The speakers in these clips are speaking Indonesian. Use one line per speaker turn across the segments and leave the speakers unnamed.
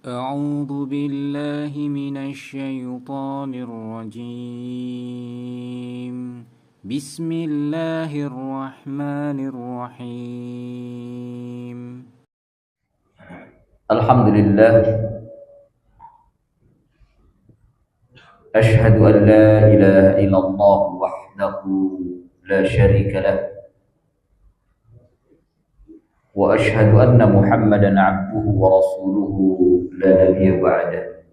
أعوذ بالله من الشيطان الرجيم. بسم الله الرحمن الرحيم.
الحمد لله، أشهد أن لا إله إلا الله وحده لا شريك له، وأشهد أن محمدا عبده ورسوله لا نبي بعده.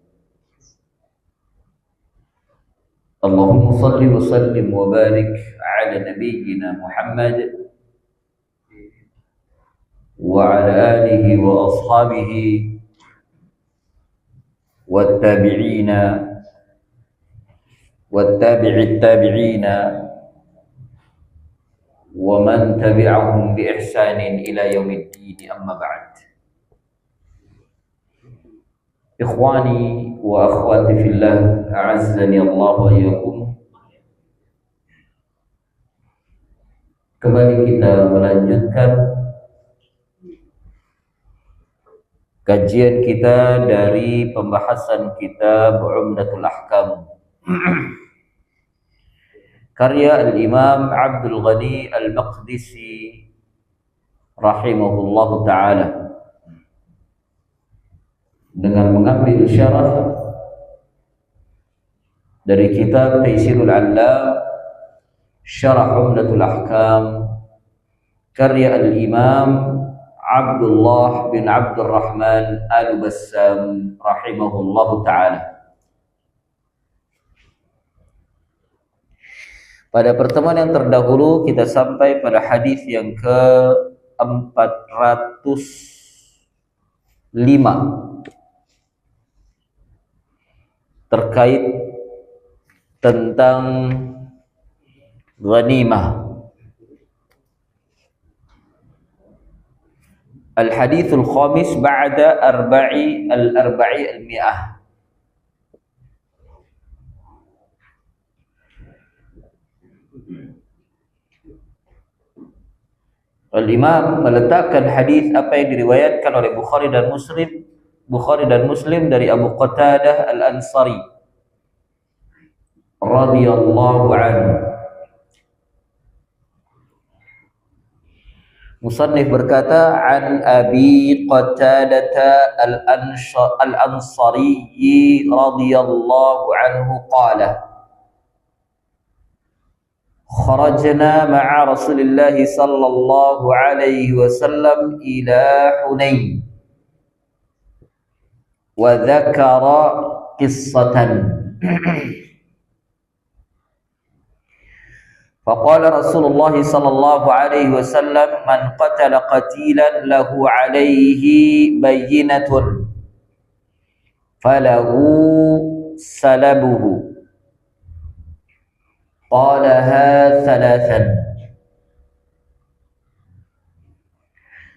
اللهم صل وسلم وبارك على نبينا محمد وعلى آله وأصحابه والتابعين التابعين ومن تبعهم بإحسان إلى يوم الدين. أما بعد، إخواني وأخواتي في الله، أعزني الله وإياكم. Kembali kita melanjutkan kajian kita dari pembahasan kitab Umdatul Ahkam karya Al-Imam Abdul Ghani Al-Maqdisi rahimahullahu ta'ala, dengan mengambil syarah dari kitab Taysirul Allam Syarah Umdatul Ahkam karya Al-Imam Abdullah bin Abdurrahman Al-Bassam rahimahullahu ta'ala. Pada pertemuan yang terdahulu kita sampai pada hadis yang ke-405 terkait tentang ghanimah. Al-hadithul khamis ba'da al-arba'i al-mi'ah. Al-Imam meletakkan hadis apa yang diriwayatkan oleh Bukhari dan Muslim dari Abu Qatadah Al-Ansari radhiyallahu anhu. Musannif berkata, an Abi Qatadah Al-Ansari radhiyallahu anhu qala, kharajna ma'a Rasulillah sallallahu alaihi wasallam ila Hunain wa dzakara qissatan. Faqala Rasulullah sallallahu alaihi wasallam, man qatala qatilan lahu alaihi bayyinatun falahu salabuhu qalaha thalathan.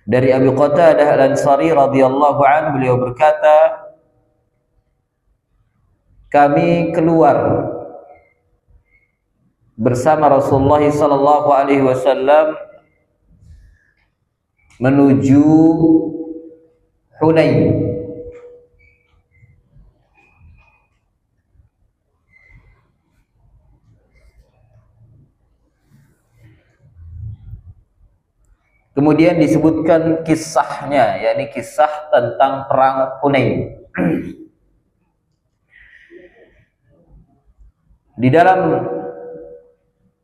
Dari Abi Qatadah Al-Ansari radhiyallahu anhu, beliau berkata, kami keluar bersama Rasulullah sallallahu alaihi wasallam menuju Hunain. Kemudian disebutkan kisahnya, yakni kisah tentang perang Hunain. Di dalam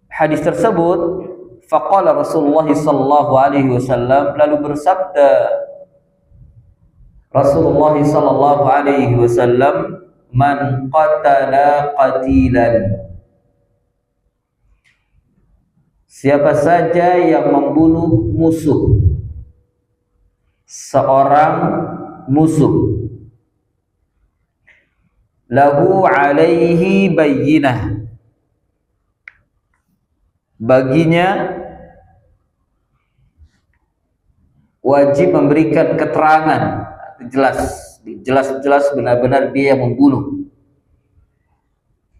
hadis tersebut, faqala Rasulullah sallallahu alaihi wasallam, lalu bersabda Rasulullah sallallahu alaihi wasallam, man qatala qatilan, siapa saja yang membunuh musuh, seorang musuh, lahu alaihi bayyinah, baginya wajib memberikan keterangan, jelas benar-benar dia yang membunuh.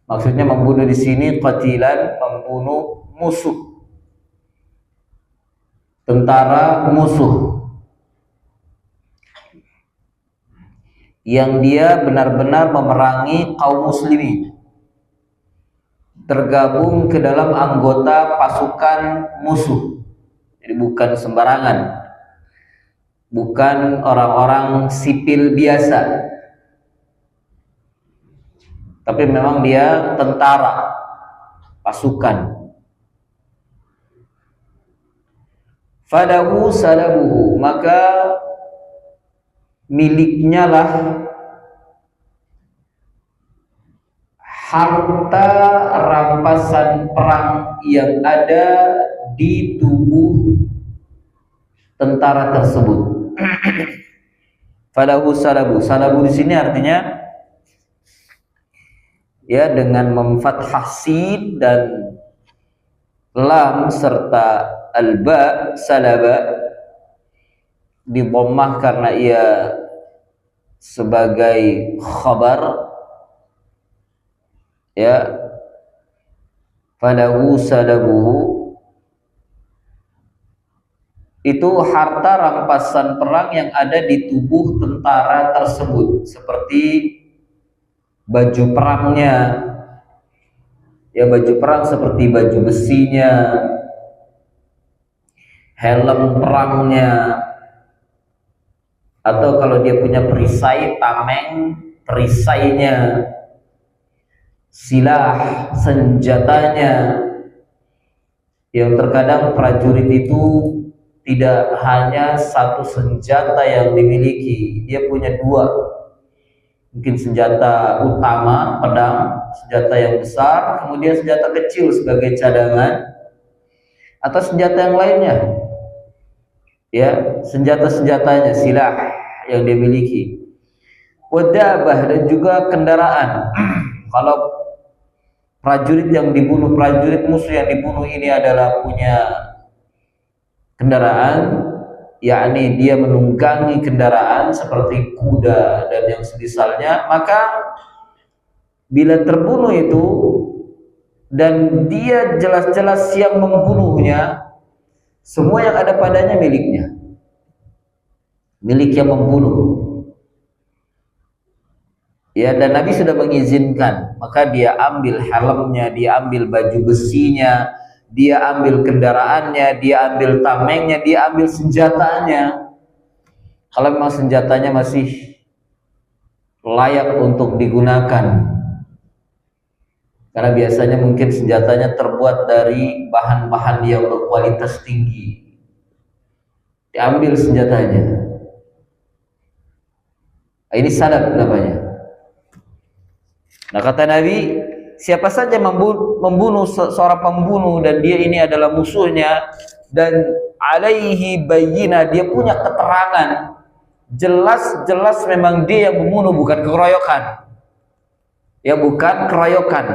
Maksudnya membunuh di sini qatilan, membunuh musuh, tentara musuh. yang dia benar-benar memerangi kaum muslimin, tergabung ke dalam anggota pasukan musuh. Jadi bukan sembarangan, bukan orang-orang sipil biasa, tapi memang dia tentara, pasukan. Falahu salabuhu, maka miliknya lah harta rampasan perang yang ada di tubuh tentara tersebut. Falahu salabu. Salabu di sini artinya ya dengan memfathah sin dan lam serta alba, salaba di dhammah karena ia sebagai khabar, ya. Falahu salabuhu itu harta rampasan perang yang ada di tubuh tentara tersebut, seperti baju perangnya, ya, baju perang seperti baju besinya, helm perangnya, atau kalau dia punya perisai, tameng perisainya, silah senjatanya. Yang terkadang prajurit itu tidak hanya satu senjata yang dimiliki, dia punya dua. Mungkin senjata utama, pedang, senjata yang besar, kemudian senjata kecil sebagai cadangan, atau senjata yang lainnya, ya, senjata-senjatanya, silah yang dia miliki. Wadabah, dan juga kendaraan. Kalau prajurit yang dibunuh, prajurit musuh yang dibunuh ini adalah punya kendaraan, yakni dia menunggangi kendaraan seperti kuda dan yang semisalnya, maka bila terbunuh itu dan dia jelas-jelas yang membunuhnya, semua yang ada padanya miliknya, milik yang membunuh. Ya, dan Nabi sudah mengizinkan, maka dia ambil helmnya, dia ambil baju besinya, dia ambil kendaraannya, dia ambil tamengnya, dia ambil senjatanya. Kalau memang senjatanya masih layak untuk digunakan, karena biasanya mungkin senjatanya terbuat dari bahan-bahan yang berkualitas tinggi, diambil senjatanya. Ini salab namanya. Nah, kata Nabi, siapa saja membunuh seorang pembunuh dan dia ini adalah musuhnya dan alaihi bayyinah, dia punya keterangan jelas-jelas memang dia yang membunuh, bukan keroyokan, ya, bukan keroyokan,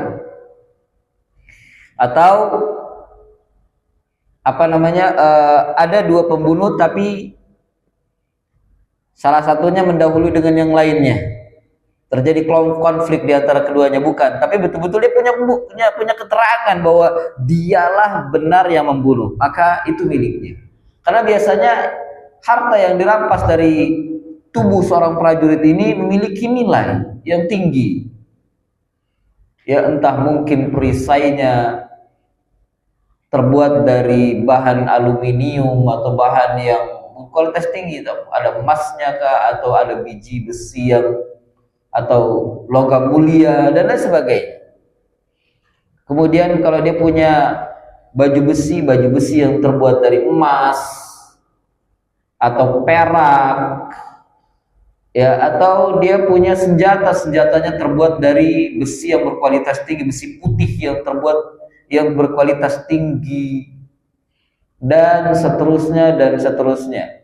atau apa namanya, ada dua pembunuh tapi salah satunya mendahului dengan yang lainnya, terjadi konflik di antara keduanya, bukan, tapi betul-betul dia punya keterangan bahwa dialah benar yang membunuh, maka itu miliknya. Karena biasanya harta yang dirampas dari tubuh seorang prajurit ini memiliki nilai yang tinggi, ya, entah mungkin perisainya terbuat dari bahan aluminium atau bahan yang kualitas tinggi, ada emasnya kah, atau ada biji besi yang atau logam mulia dan lain sebagainya. Kemudian kalau dia punya baju besi yang terbuat dari emas atau perak, ya, atau dia punya senjatanya terbuat dari besi yang berkualitas tinggi, besi putih yang berkualitas tinggi, dan seterusnya dan seterusnya.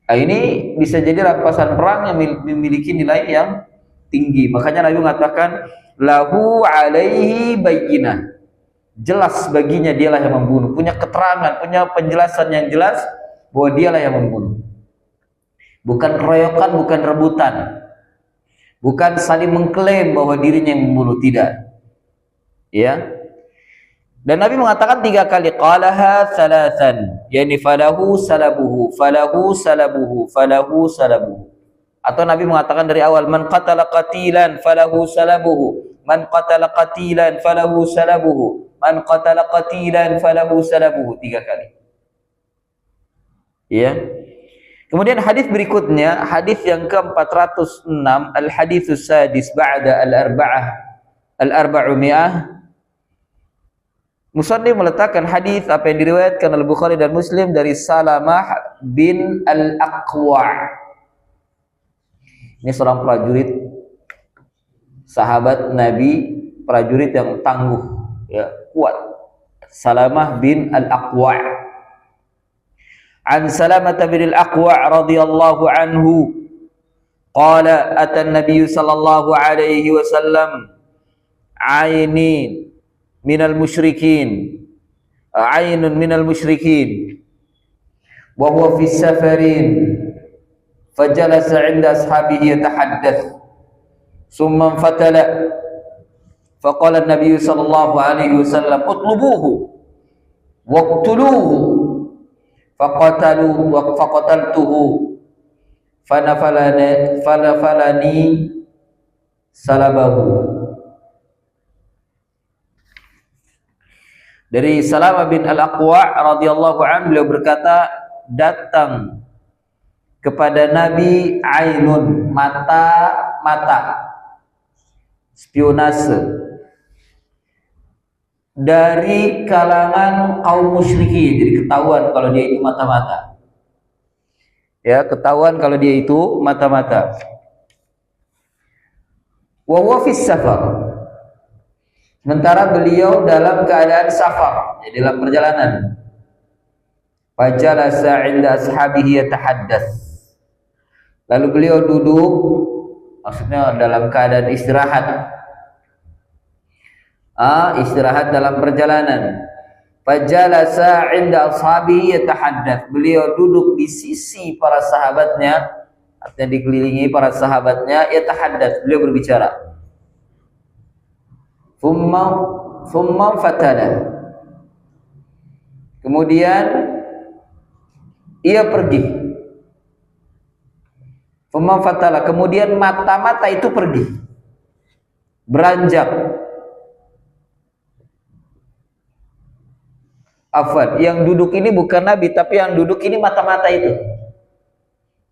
Nah, ini bisa jadi rampasan perang yang memiliki nilai yang tinggi. Makanya Nabi mengatakan lahu alaihi bayyinah, jelas baginya dialah yang membunuh, punya keterangan, punya penjelasan yang jelas bahwa dialah yang membunuh. Bukan keroyokan, bukan rebutan, bukan saling mengklaim bahwa dirinya yang membunuh, tidak, ya. Dan Nabi mengatakan 3 kali, qalaha thalathan, yakni falahu salabuhu, falahu salabuhu, falahu salabuhu. Atau Nabi mengatakan dari awal, man qatala qatilan falahu salabuhu, man qatala qatilan falahu salabuhu, man qatala qatilan falahu salabuhu, 3 kali. Ya. Kemudian hadis berikutnya, hadis yang ke-406, al-haditsus sadis ba'da al-arba'umiyah. Musannif meletakkan hadis apa yang diriwayatkan oleh Bukhari dan Muslim dari Salamah bin al-Aqwa'. Ini seorang prajurit sahabat Nabi, prajurit yang tangguh, ya, kuat. Salamah bin al-Aqwa'. An Salamah bin al-Aqwa' radhiyallahu anhu qala ata an-nabiy sallallahu alaihi wasallam aini minal musyrikin, ainun minal musyrikin wa huwa fi safarin fajalasa 'inda ashabihi yatahaddath thumma fatala faqala an-nabiy sallallahu alaihi wasallam utlubuhu waqtuluhu faqataltuhu fanafalani salabahu. Dari Salamah bin al-Aqwa' radhiyallahu anhu, beliau berkata, datang kepada Nabi ainun, mata spionase dari kalangan kaum musyrikin. Jadi ketahuan kalau dia itu mata-mata. Ya, ketahuan kalau dia itu mata-mata. Wa huwa fis safar. Sementara beliau dalam keadaan safar, ya, dalam perjalanan. Fajalasa 'inda ashabihi yatahaddats. Lalu beliau duduk, maksudnya dalam keadaan istirahat. Istirahat dalam perjalanan. Fajalasa 'inda ashabihi yatahaddats. Beliau duduk di sisi para sahabatnya, artinya dikelilingi para sahabatnya, yatahaddats, beliau berbicara. Thumma fatala. Kemudian ia pergi. Thumma fatala, kemudian mata-mata itu pergi, beranjak. Afwan, yang duduk ini bukan Nabi, tapi yang duduk ini mata-mata itu.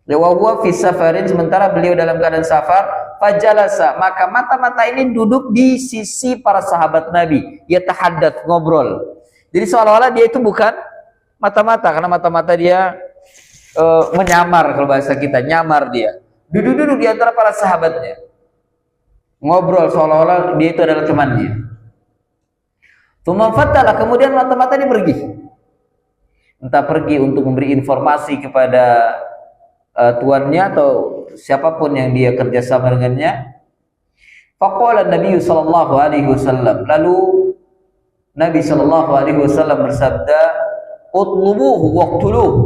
Wa huwa fi safarin, sementara beliau dalam keadaan safar. Fajalasa, maka mata-mata ini duduk di sisi para sahabat Nabi, yatahaddath, ngobrol. Jadi seolah-olah dia itu bukan mata-mata, karena mata-mata dia menyamar, kalau bahasa kita nyamar, dia duduk-duduk di antara para sahabatnya, ngobrol seolah-olah dia itu adalah temannya. Tumafatala, kemudian mata-mata ini pergi, entah pergi untuk memberi informasi kepada tuannya atau siapapun yang dia kerjasama dengannya. Faqala Nabi sallallahu alaihi wasallam, lalu Nabi sallallahu alaihi wasallam bersabda, utlubuhu waqtuluhu,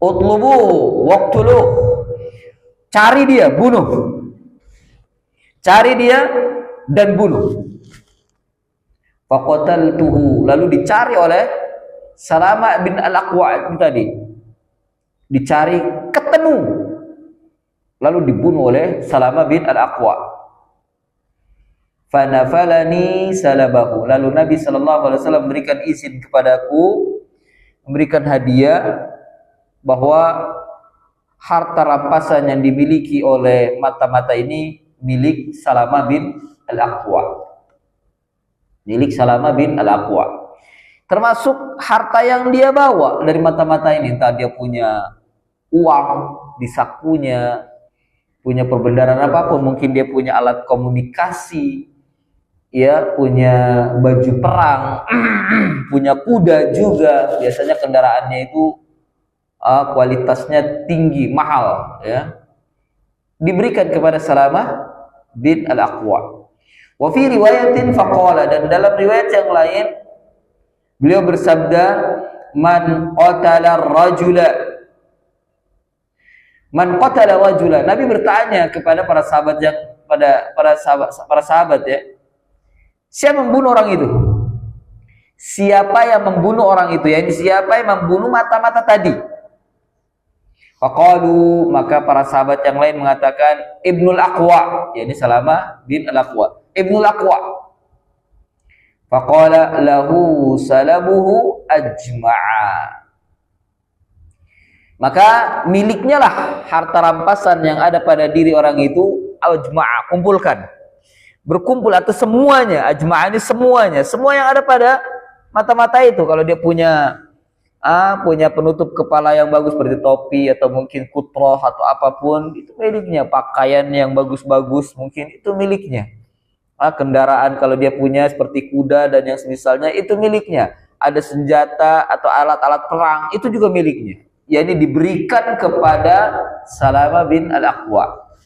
utlubuhu waqtuluhu, cari dia, bunuh, cari dia dan bunuh. Faqataltuhu, lalu dicari oleh Salamah bin al-Aqwa' itu tadi, dicari, ketemu, lalu dibunuh oleh Salamah bin al-Aqwa'. Fanafalani salabahu, lalu Nabi sallallahu alaihi wasallam memberikan izin kepadaku, memberikan hadiah, bahwa harta rampasan yang dimiliki oleh mata-mata ini milik Salamah bin al-Aqwa'. Milik Salamah bin al-Aqwa'. Termasuk harta yang dia bawa dari mata-mata ini, entah dia punya uang di sakunya, punya perbendaharaan apapun, mungkin dia punya alat komunikasi, ya, punya baju perang, punya kuda juga, biasanya kendaraannya itu kualitasnya tinggi, mahal, ya, diberikan kepada Salamah bin al-Aqwa'. Wa fi riwayatin faqala, dan dalam riwayat yang lain beliau bersabda, man qatala rajula, man qatala rajula. Nabi bertanya kepada para sahabat yang para sahabat ya, siapa membunuh orang itu? Siapa yang membunuh orang itu? Yani siapa yang membunuh mata-mata tadi? Faqalu, maka para sahabat yang lain mengatakan Ibnul Aqwa, yakni Salamah bin Al-Aqwa. Ibnul Aqwa. Faqala lahu salabuhu ajma'a. Maka miliknya lah harta rampasan yang ada pada diri orang itu, ajma'a, kumpulkan. Berkumpul atau semuanya, ajma'a ini semuanya, semua yang ada pada mata-mata itu. Kalau dia punya penutup kepala yang bagus seperti topi atau mungkin kutroh atau apapun, itu miliknya. Pakaian yang bagus-bagus mungkin itu miliknya. Kendaraan kalau dia punya seperti kuda dan yang semisalnya itu miliknya. Ada senjata atau alat-alat perang itu juga miliknya. Yani diberikan kepada Salamah bin Al-Aqwa.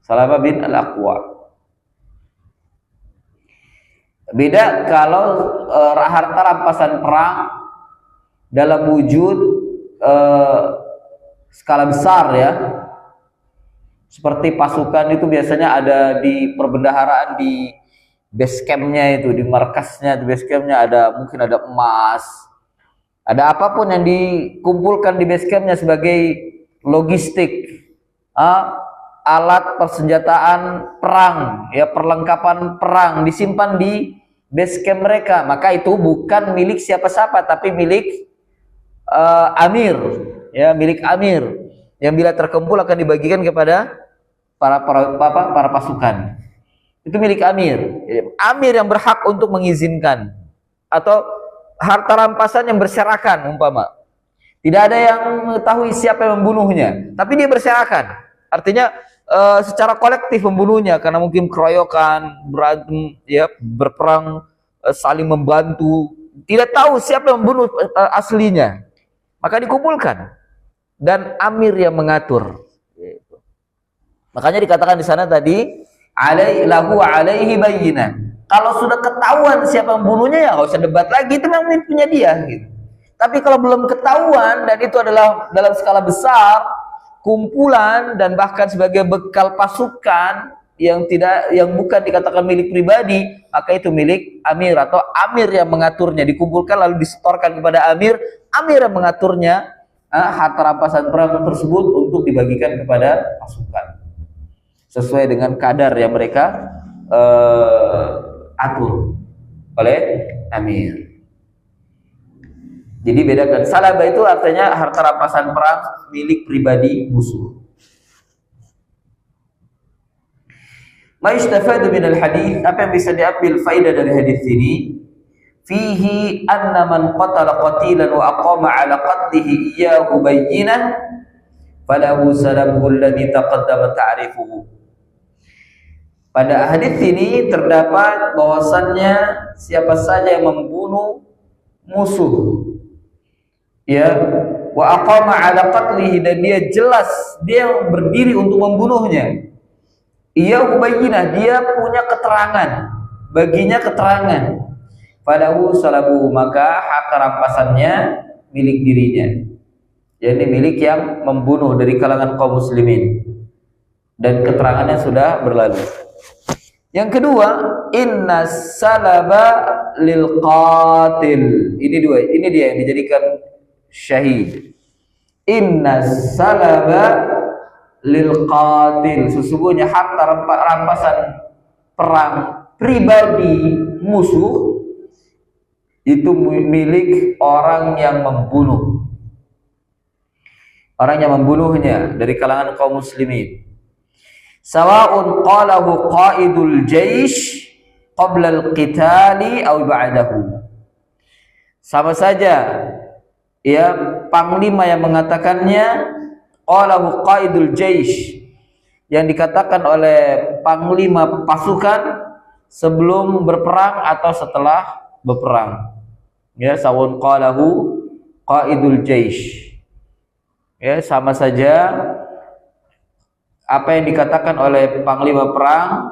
Salamah bin Al-Aqwa. Beda kalau harta rampasan perang dalam wujud skala besar ya, seperti pasukan itu biasanya ada di perbendaharaan, di base campnya itu, di markasnya, di base campnya ada, mungkin ada emas, ada apapun yang dikumpulkan di base campnya sebagai logistik, alat persenjataan perang, ya, perlengkapan perang disimpan di base camp mereka, maka itu bukan milik siapa-siapa tapi milik amir, ya, milik amir yang bila terkumpul akan dibagikan kepada para pasukan. Itu milik amir. Amir yang berhak untuk mengizinkan, atau harta rampasan yang berserakan umpama. Tidak ada yang mengetahui siapa yang membunuhnya, tapi dia berserakan. Artinya secara kolektif membunuhnya karena mungkin keroyokan, berantem, ya, berperang, saling membantu. Tidak tahu siapa yang membunuh aslinya. Maka dikumpulkan dan amir yang mengatur. Makanya dikatakan di sana tadi alaihi bayyinah. Kalau sudah ketahuan siapa yang membunuhnya, ya nggak usah debat lagi, itu memang punya dia gitu. Tapi kalau belum ketahuan dan itu adalah dalam skala besar, kumpulan dan bahkan sebagai bekal pasukan yang bukan dikatakan milik pribadi, maka itu milik amir atau amir yang mengaturnya, dikumpulkan lalu disetorkan kepada amir yang mengaturnya harta rampasan perang tersebut untuk dibagikan kepada pasukan sesuai dengan kadar yang mereka atur oleh amir. Jadi bedakan, salabah itu artinya harta rampasan perang milik pribadi musuh. Ma yustafadu minal hadis, apa yang bisa diambil faedah dari hadis ini? Fihi anna man qatala qatilan wa aqama ala qatlihi iyyahu bayyinah falahu salabuhu alladhi taqaddama ta'rifuhu. Pada hadis ini terdapat bahwasannya siapa saja yang membunuh musuh, ya, wa aqama ala qatlihi, dan dia jelas dia berdiri untuk membunuhnya, ia bayyinah, dia punya keterangan, baginya keterangan, falahu salabuhu, maka harta rampasannya milik dirinya, yakni milik yang membunuh dari kalangan kaum muslimin, dan keterangannya sudah berlalu. Yang kedua, inna salaba lil qatil. Ini dia yang dijadikan syahid. Inna salaba lil qatil, sesungguhnya harta rampasan perang pribadi musuh itu milik orang yang membunuh, orang yang membunuhnya dari kalangan kaum muslimin. Sawa'un qalahu qaidul jaish qabla al-qitali aw ba'dahu, sama saja ya panglima yang mengatakannya, qalahu qaidul jaish, yang dikatakan oleh panglima pasukan sebelum berperang atau setelah berperang, ya, sawa'un qalahu qaidul jaish, ya, sama saja apa yang dikatakan oleh panglima perang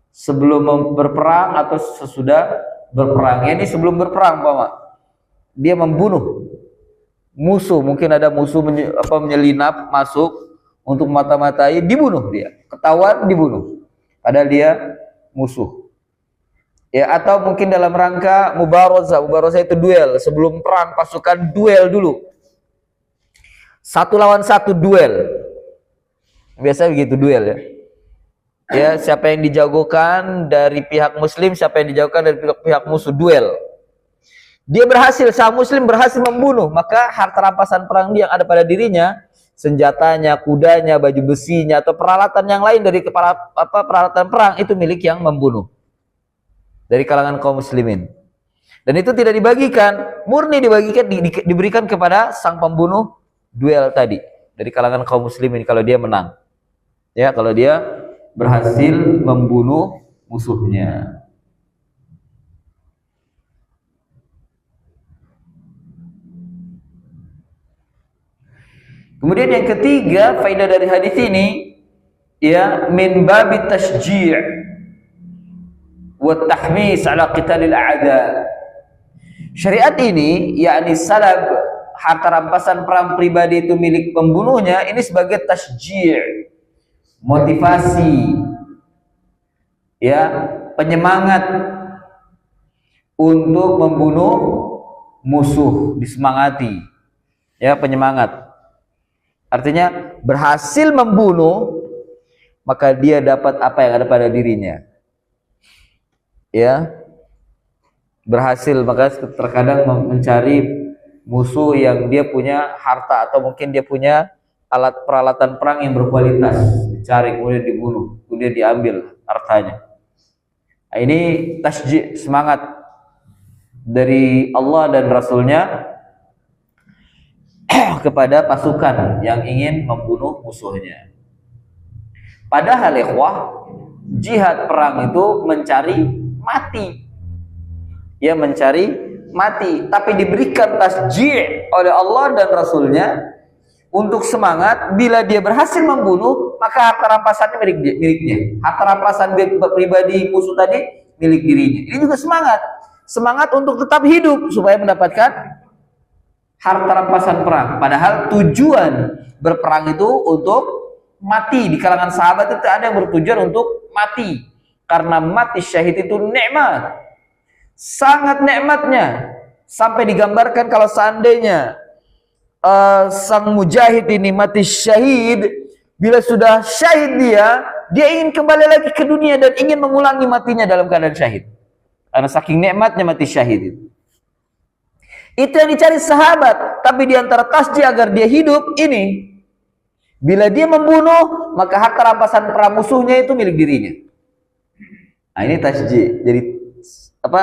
sebelum berperang atau sesudah berperang. Ini sebelum berperang, Pak, dia membunuh musuh, mungkin ada musuh menyelinap masuk untuk mata-matai, dibunuh dia, ketahuan dibunuh, padahal dia musuh. Ya, atau mungkin dalam rangka mubarazah itu duel, sebelum perang pasukan duel dulu. 1 lawan 1 duel. Biasa begitu duel ya. Ya, siapa yang dijagokan dari pihak muslim, siapa yang dijagokan dari pihak musuh, duel. Dia berhasil, sang muslim berhasil membunuh, maka harta rampasan perang dia yang ada pada dirinya, senjatanya, kudanya, baju besinya, atau peralatan yang lain dari peralatan perang itu milik yang membunuh dari kalangan kaum muslimin. Dan itu tidak dibagikan, murni dibagikan, diberikan kepada sang pembunuh duel tadi dari kalangan kaum muslimin kalau dia menang. Ya, kalau dia berhasil membunuh musuhnya. Kemudian yang ketiga, faedah dari hadis ini, ya, min babi tashji' wa tahmis ala qitalil a'da. Syariat ini, yakni salab, harta rampasan perang pribadi itu milik pembunuhnya, ini sebagai tashji', motivasi, ya, penyemangat untuk membunuh musuh, disemangati, ya, penyemangat. Artinya berhasil membunuh, maka dia dapat apa yang ada pada dirinya, ya, berhasil, maka terkadang mencari musuh yang dia punya harta atau mungkin dia punya alat peralatan perang yang berkualitas, dicari kemudian dibunuh, kemudian diambil hartanya. Nah, ini tasji', semangat dari Allah dan Rasulnya kepada pasukan yang ingin membunuh musuhnya. Padahal ikhwah, jihad perang itu mencari mati, ya, mencari mati, tapi diberikan tasji' oleh Allah dan Rasulnya untuk semangat. Bila dia berhasil membunuh, maka harta rampasannya miliknya. Harta rampasan pribadi musuh tadi milik dirinya. Ini juga semangat untuk tetap hidup supaya mendapatkan harta rampasan perang. Padahal tujuan berperang itu untuk mati. Di kalangan sahabat itu ada yang bertujuan untuk mati, karena mati syahid itu nikmat, sangat nikmatnya, sampai digambarkan kalau seandainya sang mujahid ini mati syahid, bila sudah syahid dia ingin kembali lagi ke dunia dan ingin mengulangi matinya dalam keadaan syahid, karena saking nikmatnya mati syahid itu yang dicari sahabat. Tapi diantara tasji agar dia hidup ini, bila dia membunuh, maka harta rampasan perang musuhnya itu milik dirinya. Nah, ini tasji. Jadi apa?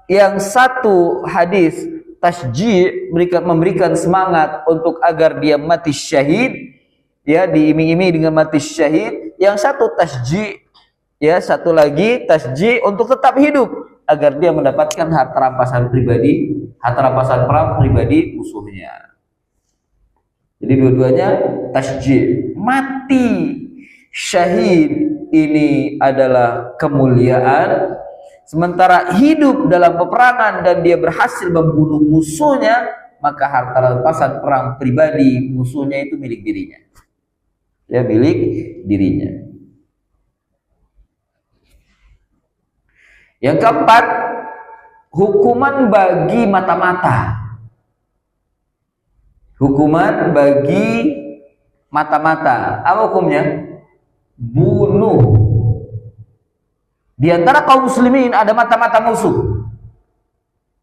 Yang satu hadis tasji' memberikan semangat untuk agar dia mati syahid, ya, diiming-imingi dengan mati syahid. Yang satu tasji', ya, satu lagi tasji' untuk tetap hidup agar dia mendapatkan harta rampasan pribadi, harta rampasan perang pribadi musuhnya. Jadi dua-duanya tasji'. Mati syahid ini adalah kemuliaan, sementara hidup dalam peperangan dan dia berhasil membunuh musuhnya, maka harta rampasan perang pribadi musuhnya itu milik dirinya, ya, milik dirinya. Yang keempat, hukuman bagi mata-mata. Hukuman bagi mata-mata. Apa hukumnya? Bunuh. Di antara kaum muslimin ada mata-mata musuh.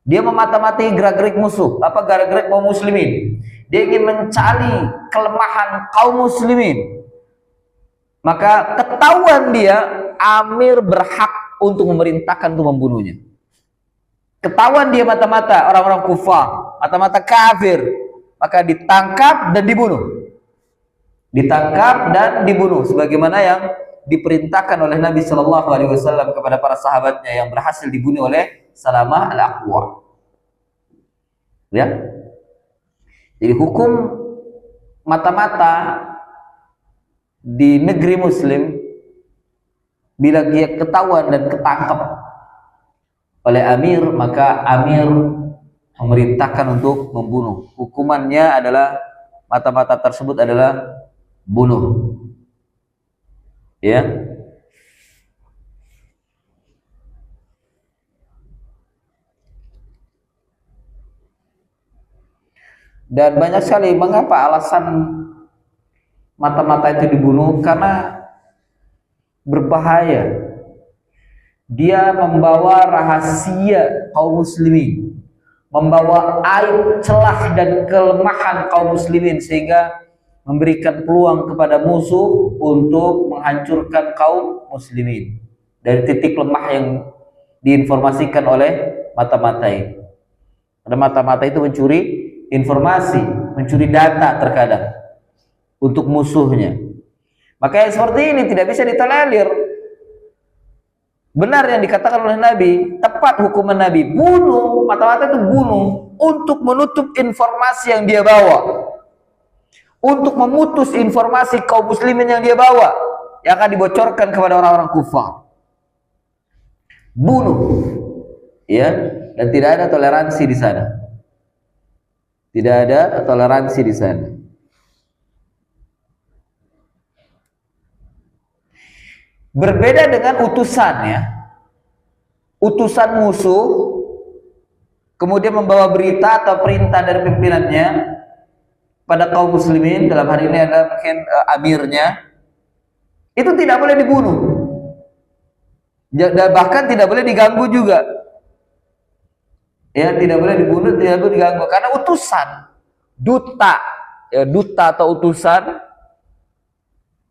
Dia memata-matai gerak-gerik musuh. Apa gerak-gerik kaum muslimin? Dia ingin mencari kelemahan kaum muslimin. Maka ketahuan dia, amir berhak untuk memerintahkan untuk membunuhnya. Ketahuan dia mata-mata orang-orang kufar, mata-mata kafir, maka ditangkap dan dibunuh. Ditangkap dan dibunuh sebagaimana yang diperintahkan oleh Nabi Shallallahu Alaihi Wasallam kepada para sahabatnya yang berhasil dibunuh oleh Salamah al-Aqwa. Ya, jadi hukum mata-mata di negeri Muslim, bila dia ketahuan dan ketangkap oleh amir, maka amir memerintahkan untuk membunuh. Hukumannya adalah mata-mata tersebut adalah bunuh. Ya. Dan banyak sekali mengapa alasan mata-mata itu dibunuh, karena berbahaya. Dia membawa rahasia kaum muslimin, membawa aib, celah dan kelemahan kaum muslimin, sehingga memberikan peluang kepada musuh untuk menghancurkan kaum muslimin dari titik lemah yang diinformasikan oleh mata-mata itu. Karena mata-mata itu mencuri informasi, mencuri data terkadang untuk musuhnya. Maka yang seperti ini tidak bisa ditolerir. Benar yang dikatakan oleh Nabi, tepat hukuman Nabi, bunuh, mata-mata itu bunuh untuk menutup informasi yang dia bawa, untuk memutus informasi kaum muslimin yang dia bawa, yang akan dibocorkan kepada orang-orang kufar. Bunuh, ya, dan tidak ada toleransi di sana. Tidak ada toleransi di sana. Berbeda dengan utusan, ya. Utusan musuh kemudian membawa berita atau perintah dari pimpinannya pada kaum muslimin, dalam hari ini adalah mungkin amirnya, itu tidak boleh dibunuh, dan bahkan tidak boleh diganggu juga, ya, tidak boleh dibunuh, tidak boleh diganggu, karena utusan, duta, ya, duta atau utusan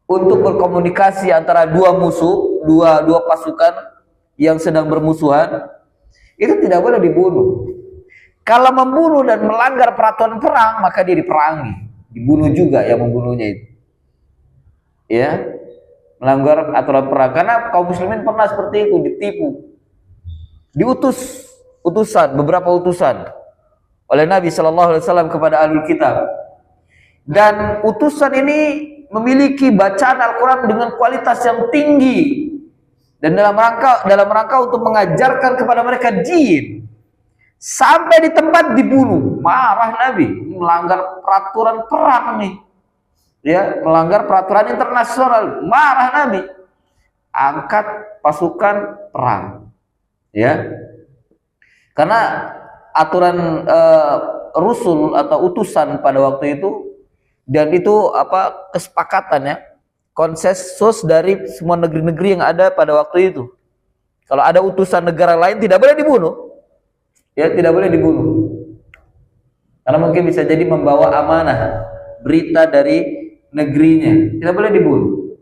untuk berkomunikasi antara dua musuh, dua pasukan yang sedang bermusuhan, itu tidak boleh dibunuh. Kalau membunuh dan melanggar peraturan perang, maka dia diperangi, dibunuh juga yang membunuhnya itu, ya, melanggar aturan perang. Karena kaum muslimin pernah seperti itu, ditipu, diutus utusan, beberapa utusan oleh Nabi Shallallahu Alaihi Wasallam kepada ahlul kitab, dan utusan ini memiliki bacaan Al-Quran dengan kualitas yang tinggi, dan dalam rangka untuk mengajarkan kepada mereka jin. Sampai di tempat dibunuh, marah Nabi, melanggar peraturan perang nih, ya, melanggar peraturan internasional, marah Nabi, angkat pasukan perang, ya, karena aturan rusul atau utusan pada waktu itu, dan itu kesepakatan, ya, konsensus dari semua negeri-negeri yang ada pada waktu itu. Kalau ada utusan negara lain tidak boleh dibunuh. Ya, tidak boleh dibunuh, karena mungkin bisa jadi membawa amanah, berita dari negerinya, tidak boleh dibunuh,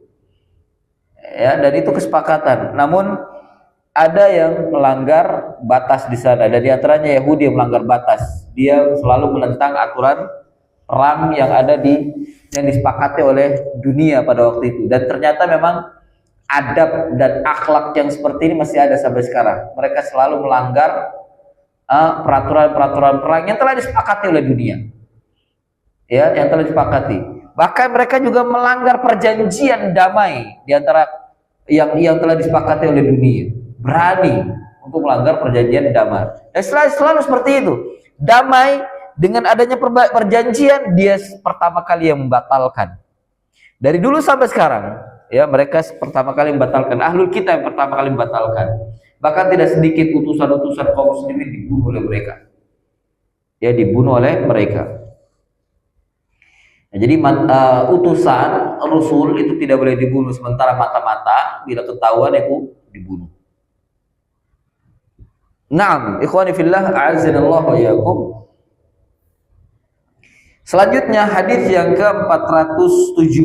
ya, dan itu kesepakatan. Namun ada yang melanggar batas di sana, dan diantaranya Yahudi yang melanggar batas. Dia selalu menentang aturan perang yang ada yang disepakati oleh dunia pada waktu itu, dan ternyata memang adab dan akhlak yang seperti ini masih ada sampai sekarang. Mereka selalu melanggar peraturan-peraturan perang yang telah disepakati oleh dunia, ya, yang telah disepakati. Bahkan mereka juga melanggar perjanjian damai di antara yang telah disepakati oleh dunia. Berani untuk melanggar perjanjian damai. Dan selalu seperti itu. Damai dengan adanya perjanjian, dia pertama kali yang membatalkan. Dari dulu sampai sekarang, ya, mereka pertama kali membatalkan. Ahlul kita yang pertama kali membatalkan. Bahkan tidak sedikit utusan-utusan kaum muslimin dibunuh oleh mereka. Ya, dibunuh oleh mereka. Nah, jadi utusan Rasul itu tidak boleh dibunuh, sementara mata-mata bila ketahuan itu dibunuh. Naam, ikhwani fillah, a'azzanallahu wa iyyakum. Selanjutnya hadis yang ke-407.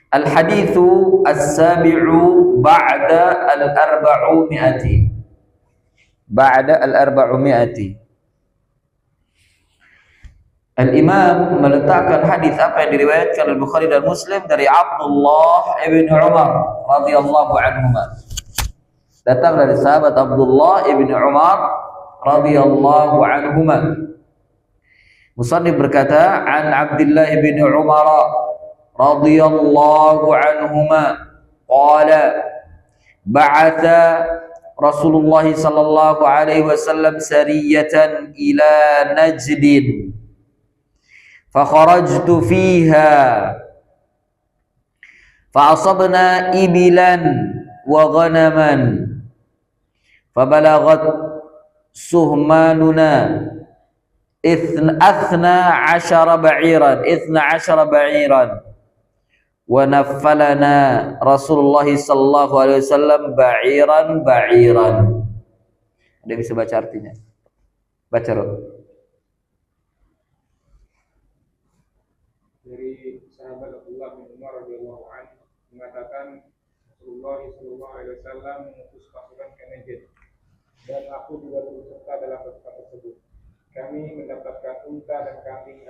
Al-haditsu as-sabi'u ba'da al-arba'umi'ati. Ba'da al-arba'umi'ati. Al-Imam meletakkan hadis apa yang diriwayatkan oleh Bukhari dan Muslim dari Abdullah ibn Umar radhiyallahu anhuma. Datang dari sahabat Abdullah ibn Umar radhiyallahu anhuma. Musannif berkata, an Abdullah ibn Umar radhiyallahu anhuma qala ba'atha Rasulullah sallallahu alaihi wasallam sariyatan ila Najdin fa kharajtu fiha fa asabna ibilan wa ghanaman fa balaghat suhmanuna athna asyara ba'iran wa naffalana Rasulullah sallallahu alaihi wasallam ba'iran. Ada bisa baca artinya? Baca Rob.
Dari sahabat Abdullah bin Umar radhiyallahu anhu mengatakan Rasulullah sallallahu alaihi wasallam mengutus pasukan ke Najd dan aku juga turut serta dalam pasukan tersebut. Kami mendapatkan unta dan kambing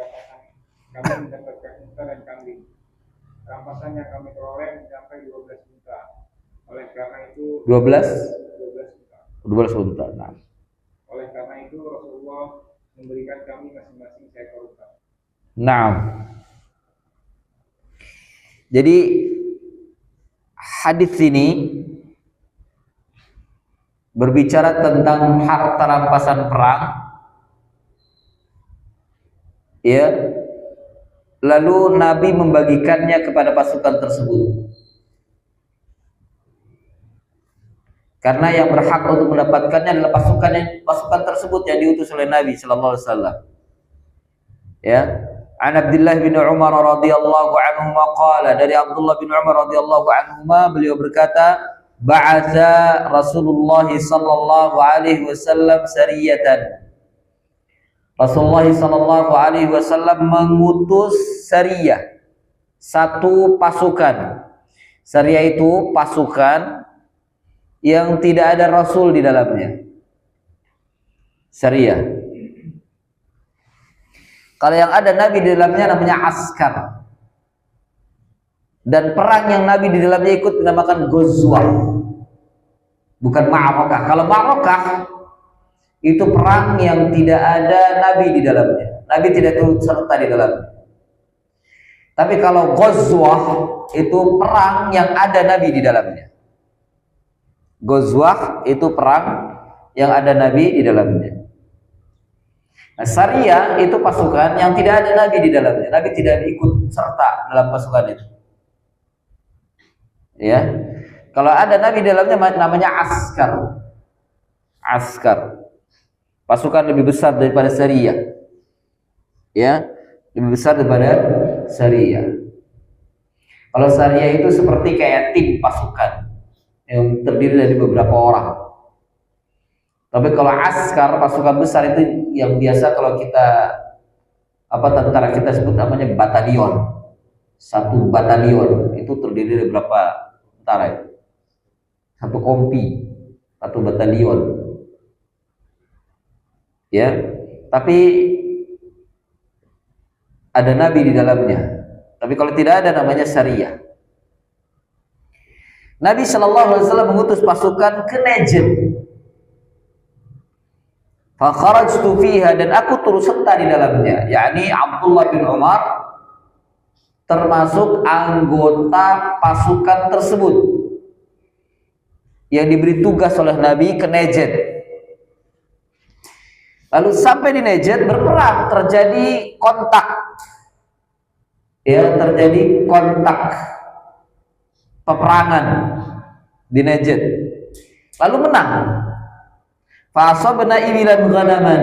rampasan yang kami peroleh mencapai 12 unta. Oleh karena itu
12 unta. Nah.
Oleh karena itu Rasulullah memberikan kami masing-masing seekor unta.
Nah. Jadi hadis ini berbicara tentang harta rampasan perang, ya. Lalu Nabi membagikannya kepada pasukan tersebut. Karena yang berhak untuk mendapatkannya adalah pasukan tersebut yang diutus oleh Nabi sallallahu alaihi wasallam. Ya. An Abdullah bin Umar radhiyallahu anhu qala, dari Abdullah bin Umar radhiyallahu anhu beliau berkata, ba'atha Rasulullah sallallahu alaihi wasallam sariyatan. Rasulullah sallallahu alaihi wasallam mengutus sariyah, satu pasukan. Sariyah itu pasukan yang tidak ada Rasul di dalamnya. Sariyah. Kalau yang ada Nabi di dalamnya namanya askar. Dan perang yang Nabi di dalamnya ikut dinamakan ghazwah. Bukan ma'rakah. Kalau ma'rakah itu perang yang tidak ada Nabi di dalamnya. Nabi tidak turut serta di dalamnya. Tapi kalau ghazwah itu perang yang ada Nabi di dalamnya. Ghazwah itu perang yang ada Nabi di dalamnya. Nah, Sariyah itu pasukan yang tidak ada Nabi di dalamnya. Nabi tidak ikut serta dalam pasukan itu. Ya. Kalau ada Nabi di dalamnya namanya askar. Askar. Pasukan lebih besar daripada Sariyah. Ya, lebih besar daripada Sariyah. Kalau Sariyah itu seperti kayak tim pasukan yang terdiri dari beberapa orang. Tapi kalau askar, pasukan besar itu yang biasa kalau kita tentara kita sebut namanya batalion. Satu batalion itu terdiri dari berapa tentara itu? Satu kompi, satu batalion. Ya, tapi ada Nabi di dalamnya. Tapi kalau tidak ada namanya Sariyah. Nabi sallallahu alaihi wasallam mengutus pasukan ke Najd. Fa kharajtu fiha, dan aku turut serta di dalamnya, yakni Abdullah bin Umar termasuk anggota pasukan tersebut yang diberi tugas oleh Nabi ke Najd. Lalu sampai di Najd berperang, terjadi kontak. Ya, terjadi kontak peperangan di Najd. Lalu menang. Fa asabna ibilan ghanaman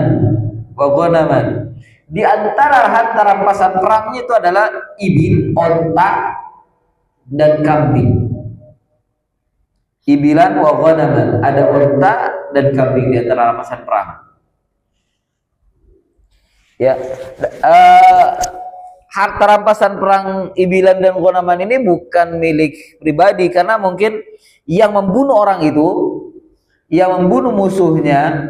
wa ghanaman. Di antara harta rampasan perangnya itu adalah ibil, onta dan kambing. Ibilan wa ghanaman, ada onta dan kambing di antara rampasan perang. Ya, harta rampasan perang ibilan dan ghanaman ini bukan milik pribadi, karena mungkin yang membunuh orang itu, yang membunuh musuhnya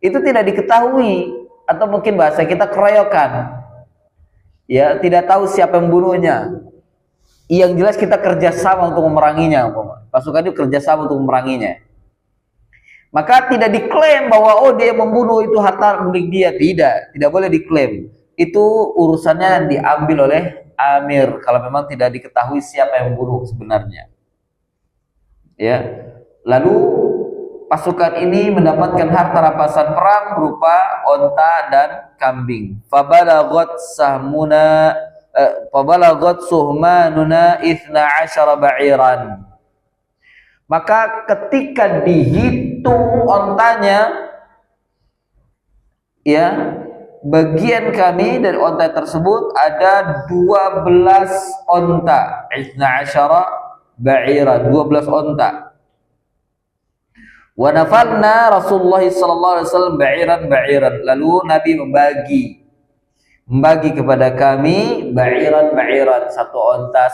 itu tidak diketahui, atau mungkin bahasa kita keroyokan. Ya, tidak tahu siapa yang membunuhnya. Yang jelas kita kerjasama untuk memeranginya. Pasukan itu kerjasama untuk memeranginya. Maka tidak diklaim bahwa dia membunuh, itu harta milik dia. Tidak boleh diklaim. Itu urusannya diambil oleh amir kalau memang tidak diketahui siapa yang membunuh sebenarnya. Ya. Lalu pasukan ini mendapatkan harta rampasan perang berupa onta dan kambing. Fabalagot suhmanuna 12 ba'iran. Maka ketika dihitung ontanya, ya, bagian kami dari onta tersebut ada 12 onta, 12 ba'iran, 12 onta. Wa nafalna Rasulullah sallallahu alaihi wasallam ba'iran. Lalu Nabi membagi kepada kami ba'iran, satu onta.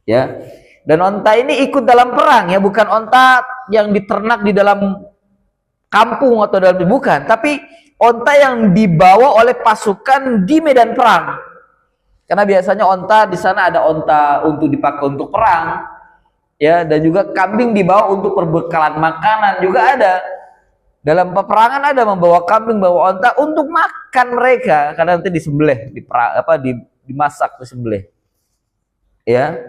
Ya. Dan onta ini ikut dalam perang ya, bukan onta yang diternak di dalam kampung atau dalam, bukan, tapi onta yang dibawa oleh pasukan di medan perang. Karena biasanya onta di sana ada onta untuk dipakai untuk perang, ya, dan juga kambing dibawa untuk perbekalan makanan juga ada. Dalam peperangan ada membawa kambing, bawa onta untuk makan mereka, karena nanti disembelih, dimasak, disembelih. Ya,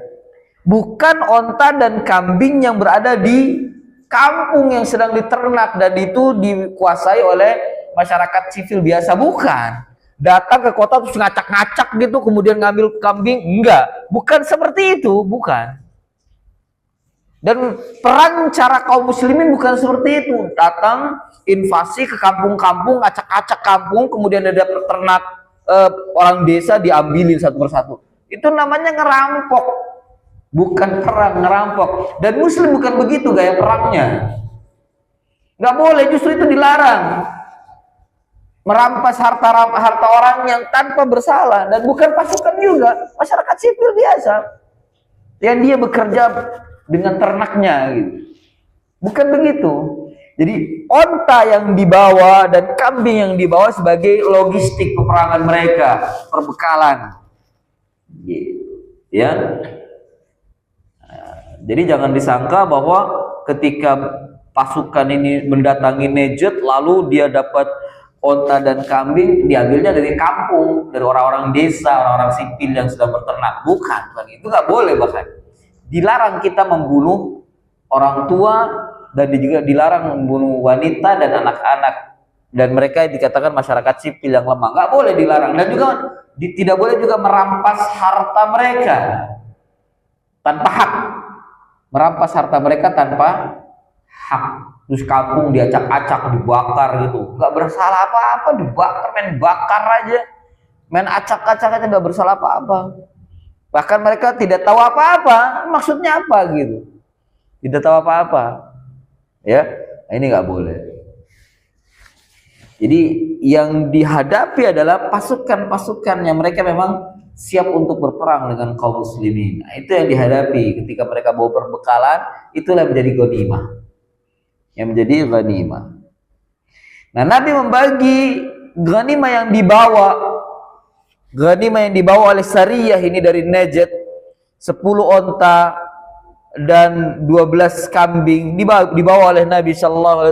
bukan onta dan kambing yang berada di kampung yang sedang diternak dan itu dikuasai oleh masyarakat sivil biasa, bukan. Datang ke kota terus ngacak-ngacak gitu kemudian ngambil kambing, enggak, bukan seperti itu, bukan. Dan perang cara kaum muslimin bukan seperti itu, datang invasi ke kampung-kampung, ngacak-ngacak kampung, kemudian ada peternak orang desa diambilin satu persatu. Itu namanya ngerampok, bukan perang, ngerampok. Dan muslim bukan begitu gaya perangnya, nggak boleh, justru itu dilarang. Merampas harta orang yang tanpa bersalah, dan bukan pasukan juga, masyarakat sipil biasa yang dia bekerja dengan ternaknya gitu. Bukan begitu. Jadi onta yang dibawa dan kambing yang dibawa sebagai logistik peperangan mereka, perbekalan gitu. Ya. Jadi jangan disangka bahwa ketika pasukan ini mendatangi Najd lalu dia dapat onta dan kambing diambilnya dari kampung, dari orang-orang desa, orang-orang sipil yang sedang berternak. Bukan, itu nggak boleh. Bahkan dilarang kita membunuh orang tua, dan juga dilarang membunuh wanita dan anak-anak, dan mereka dikatakan masyarakat sipil yang lemah. Nggak boleh, dilarang. Dan juga tidak boleh juga merampas harta mereka tanpa hak, merampas harta mereka tanpa hak. Terus kampung diacak-acak, dibakar gitu, nggak bersalah apa-apa, dibakar, main bakar aja, main acak-acak aja, nggak bersalah apa-apa. Bahkan mereka tidak tahu apa-apa, maksudnya apa gitu, tidak tahu apa-apa, ya. Ini nggak boleh. Jadi yang dihadapi adalah pasukan-pasukan yang mereka memang siap untuk berperang dengan kaum muslimin. Nah, itu yang dihadapi ketika mereka bawa perbekalan, itulah menjadi ghanimah. Yang menjadi ghanimah. Nah, Nabi membagi ghanimah yang dibawa oleh Sariyah ini dari Najd, 10 onta dan 12 kambing dibawa oleh Nabi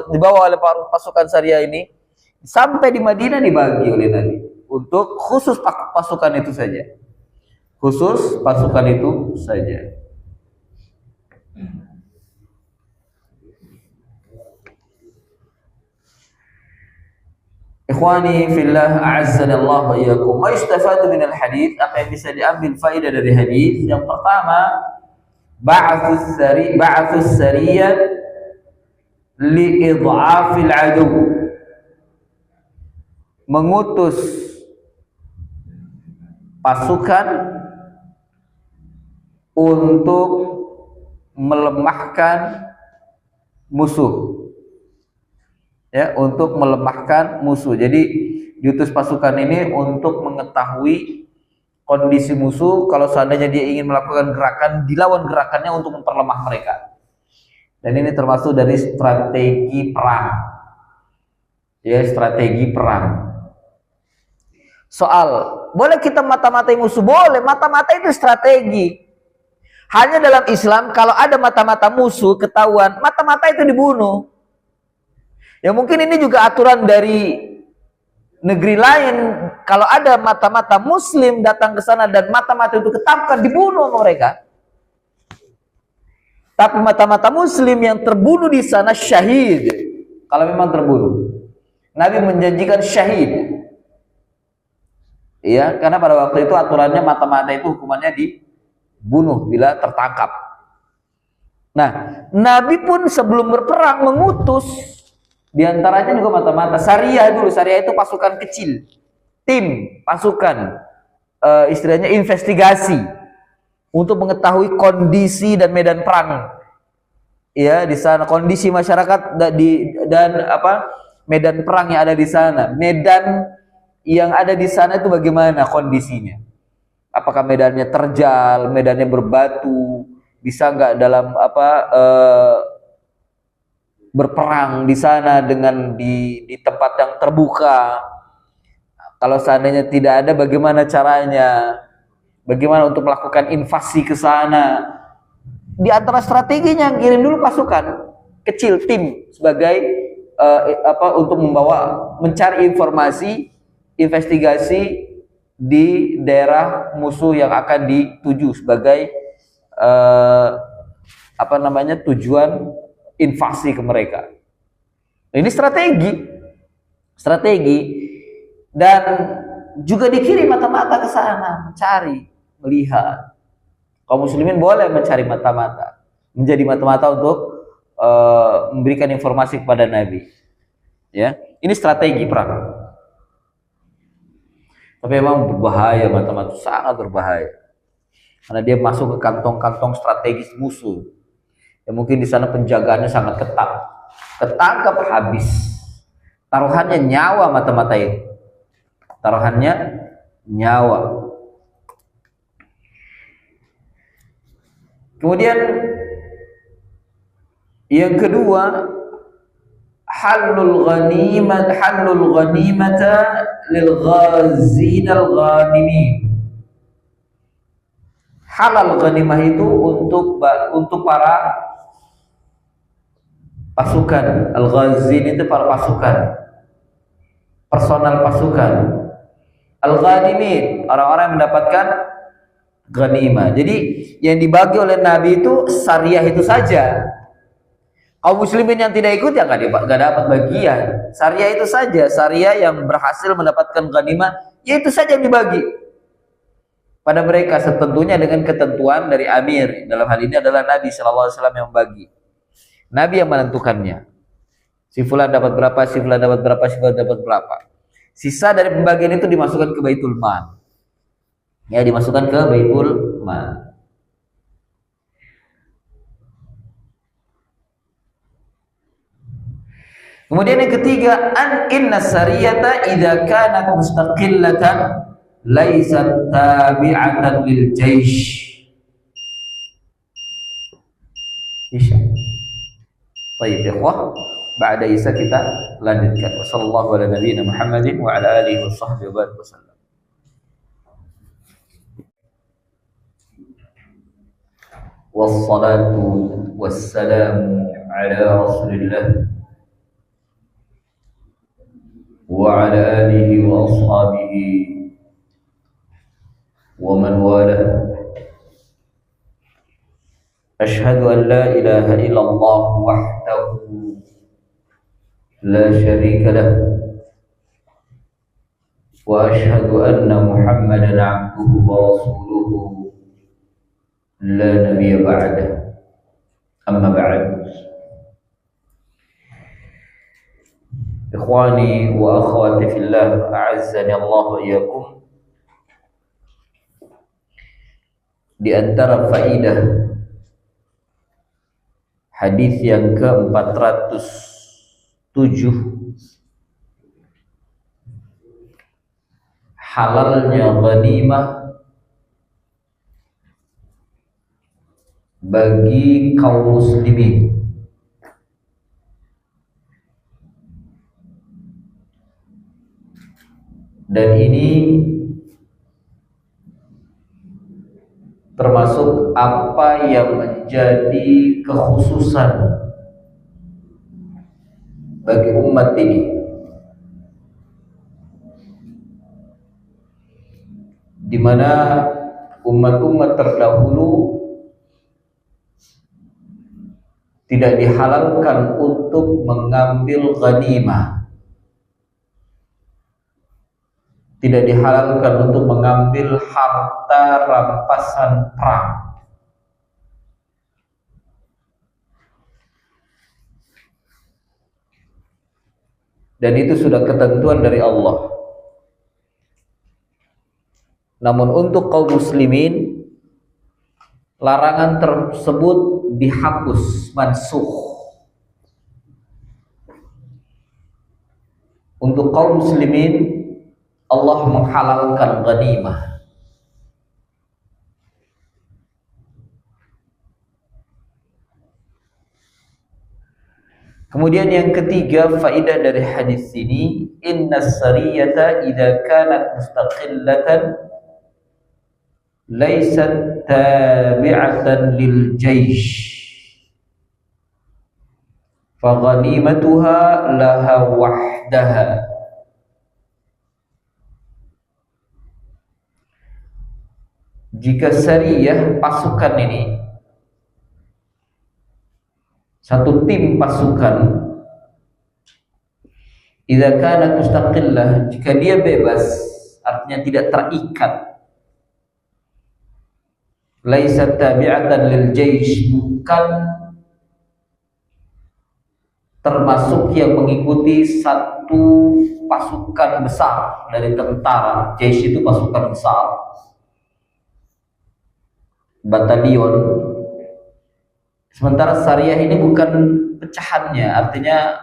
dibawa oleh pasukan Sariyah ini sampai di Madinah, dibagi oleh Nabi untuk khusus pasukan itu saja. Khusus pasukan itu saja. Ikhwani fillah, a'azzanallahu wa iyyakum. Ma yustafadu minal hadits, apa yang bisa diambil faedah dari hadis? Yang pertama, ba'atsus sariyah li'idha'afil adu. Mengutus pasukan untuk melemahkan musuh. Ya, untuk melemahkan musuh. Jadi diutus pasukan ini untuk mengetahui kondisi musuh, kalau seandainya dia ingin melakukan gerakan, dilawan gerakannya untuk memperlemah mereka. Dan ini termasuk dari strategi perang. Ya, strategi perang. Soal, boleh kita mata-matai musuh? Boleh, mata-mata itu strategi. Hanya dalam Islam kalau ada mata-mata musuh ketahuan, mata-mata itu dibunuh. Ya mungkin ini juga aturan dari negeri lain, kalau ada mata-mata muslim datang ke sana dan mata-mata itu ketangkap, dibunuh mereka. Tapi mata-mata muslim yang terbunuh di sana syahid. Kalau memang terbunuh, Nabi menjanjikan syahid. Ya, karena pada waktu itu aturannya mata-mata itu hukumannya dibunuh bila tertangkap. Nah, Nabi pun sebelum berperang mengutus Di antaranya juga mata-mata. Syariah dulu, syariah itu pasukan kecil, tim, pasukan, istilahnya investigasi untuk mengetahui kondisi dan medan perang. Ya, di sana kondisi masyarakat dan medan perang yang ada di sana. Medan yang ada di sana itu bagaimana kondisinya? Apakah medannya terjal, medannya berbatu, bisa nggak dalam berperang di sana dengan di tempat yang terbuka? Kalau seandainya tidak ada, bagaimana caranya? Bagaimana untuk melakukan invasi ke sana? Di antara strateginya kirim dulu pasukan kecil, tim, sebagai untuk mencari informasi, investigasi di daerah musuh yang akan dituju sebagai tujuan invasi ke mereka. Ini strategi, dan juga dikirim mata-mata ke sana mencari, melihat. Kaum muslimin boleh mencari mata-mata, menjadi mata-mata untuk memberikan informasi kepada Nabi. Ya, ini strategi perang. Tapi memang berbahaya, mata-mata sangat berbahaya, karena dia masuk ke kantong-kantong strategis musuh. Ya, mungkin di sana penjagaannya sangat ketat, ketangkap habis. Taruhannya nyawa mata-mata itu. Taruhannya nyawa. Kemudian yang kedua, halul ghanimata lil ghazin al ghanimin. Halal ghanimah itu untuk para pasukan. Al ghazin itu para pasukan, personal pasukan. Al ghanimin, orang-orang yang mendapatkan ghanimah. Jadi yang dibagi oleh Nabi itu syariah itu saja. Kaum muslimin yang tidak ikut ya nggak dapat bagian. Syariah itu saja, syariah yang berhasil mendapatkan ghanimah, ya itu saja yang dibagi pada mereka, tentunya dengan ketentuan dari amir. Dalam hal ini adalah Nabi SAW yang membagi. Nabi yang menentukannya. Si fulan dapat berapa, si fulan dapat berapa, si fulan dapat berapa. Sisa dari pembagian itu dimasukkan ke Baitul Mal. Ya, dimasukkan ke Baitul Mal. Kemudian yang ketiga, inna sariyata idza kanat mustaqillatan laysat tabi'atan lil jaish. Isya. Baik, ikhwah, ba'da Isya kita lanjutkan. Wassallallahu ala nabiyyina Muhammadin wa ala alihi washabbihi wasallam. Wassalatu wassalamu ala Rasulillah wa ala alihi wa ashabihi wa man walah. Ashhadu an la ilaha illallah wahdahu la syarika lah wa ashhadu anna Muhammadan abduhu wa rasuluhu la nabiyya ba'dah. Amma ba'd. Ikhwani wa akhwati fillah, a'azzani Allah wa iyyakum. Di antara faidah hadis yang ke-407, halalnya ghanimah bagi kaum muslimin. Dan ini termasuk apa yang menjadi kekhususan bagi umat ini, di mana umat-umat terdahulu tidak dihalalkan untuk mengambil ghanimah, tidak dihalalkan untuk mengambil harta rampasan perang. dan itu sudah ketentuan dari Allah. Namun untuk kaum muslimin, larangan tersebut dihapus, mansukh. Untuk kaum muslimin, Allah menghalalkan ghanimah. Kemudian yang ketiga, faedah dari hadis ini, inna sariyata idza kanat mustaqillatan laysat tabi'atan lil jaysh fa ghanimatuha laha wahdaha. Jika sariyah, pasukan ini, satu tim pasukan, idza kanat mustaqillah, jika dia bebas, artinya tidak terikat, laisat tabi'atan lil jaysh, bukan termasuk yang mengikuti satu pasukan besar dari tentara. Jaysh itu pasukan besar, batalion. Sementara syariah ini bukan pecahannya, artinya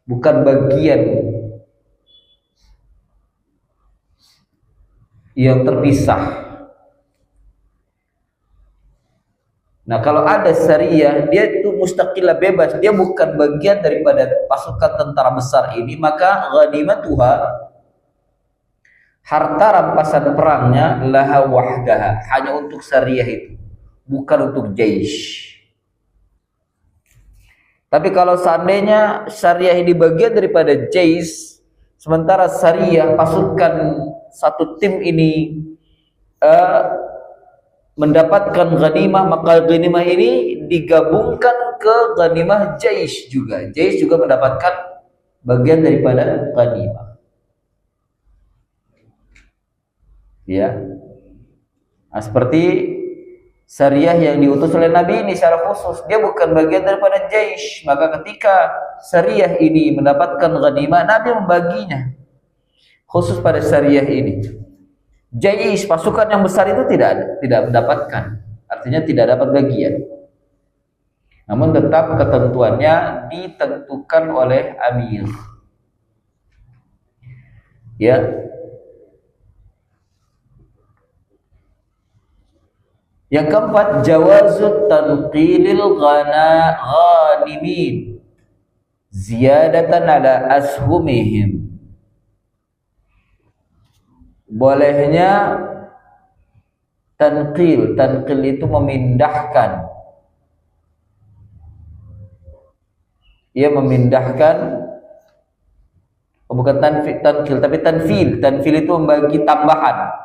bukan bagian yang terpisah. Nah, kalau ada syariah, dia itu mustaqillah, bebas, dia bukan bagian daripada pasukan tentara besar ini, maka ghanimatuha, harta rampasan perangnya, laha wahdaha, hanya untuk syariah itu, bukan untuk jaysh. Tapi kalau seandainya syariah ini bagian daripada jaysh, sementara syariah, pasukan satu tim ini mendapatkan ghanimah, maka ghanimah ini digabungkan ke ghanimah jaysh juga. Jaysh juga mendapatkan bagian daripada ghanimah. Ya. Nah, seperti syariah yang diutus oleh Nabi ini secara khusus, dia bukan bagian daripada jaysh, maka ketika syariah ini mendapatkan ghanimah, Nabi membaginya khusus pada syariah ini. Jaysh, pasukan yang besar itu tidak mendapatkan, artinya tidak dapat bagian. Namun tetap ketentuannya ditentukan oleh amir. Ya. Yang keempat, jawazut tanqilil ghanimin ziyadatan ala ashumihim. Bolehnya tanqil. Tanqil itu memindahkan. Ia memindahkan, bukan tanqil tapi tanfil. Tanfil itu membagi tambahan,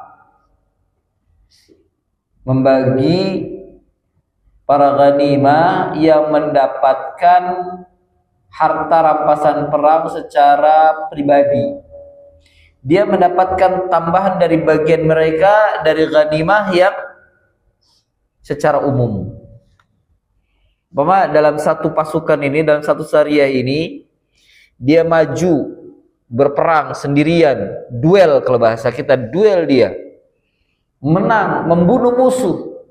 membagi para ghanimah yang mendapatkan harta rampasan perang secara pribadi. Dia mendapatkan tambahan dari bagian mereka dari ghanimah yang secara umum. Umpama dalam satu pasukan ini, dalam satu syariah ini, dia maju berperang sendirian, duel, kalau bahasa kita duel, dia menang, membunuh musuh,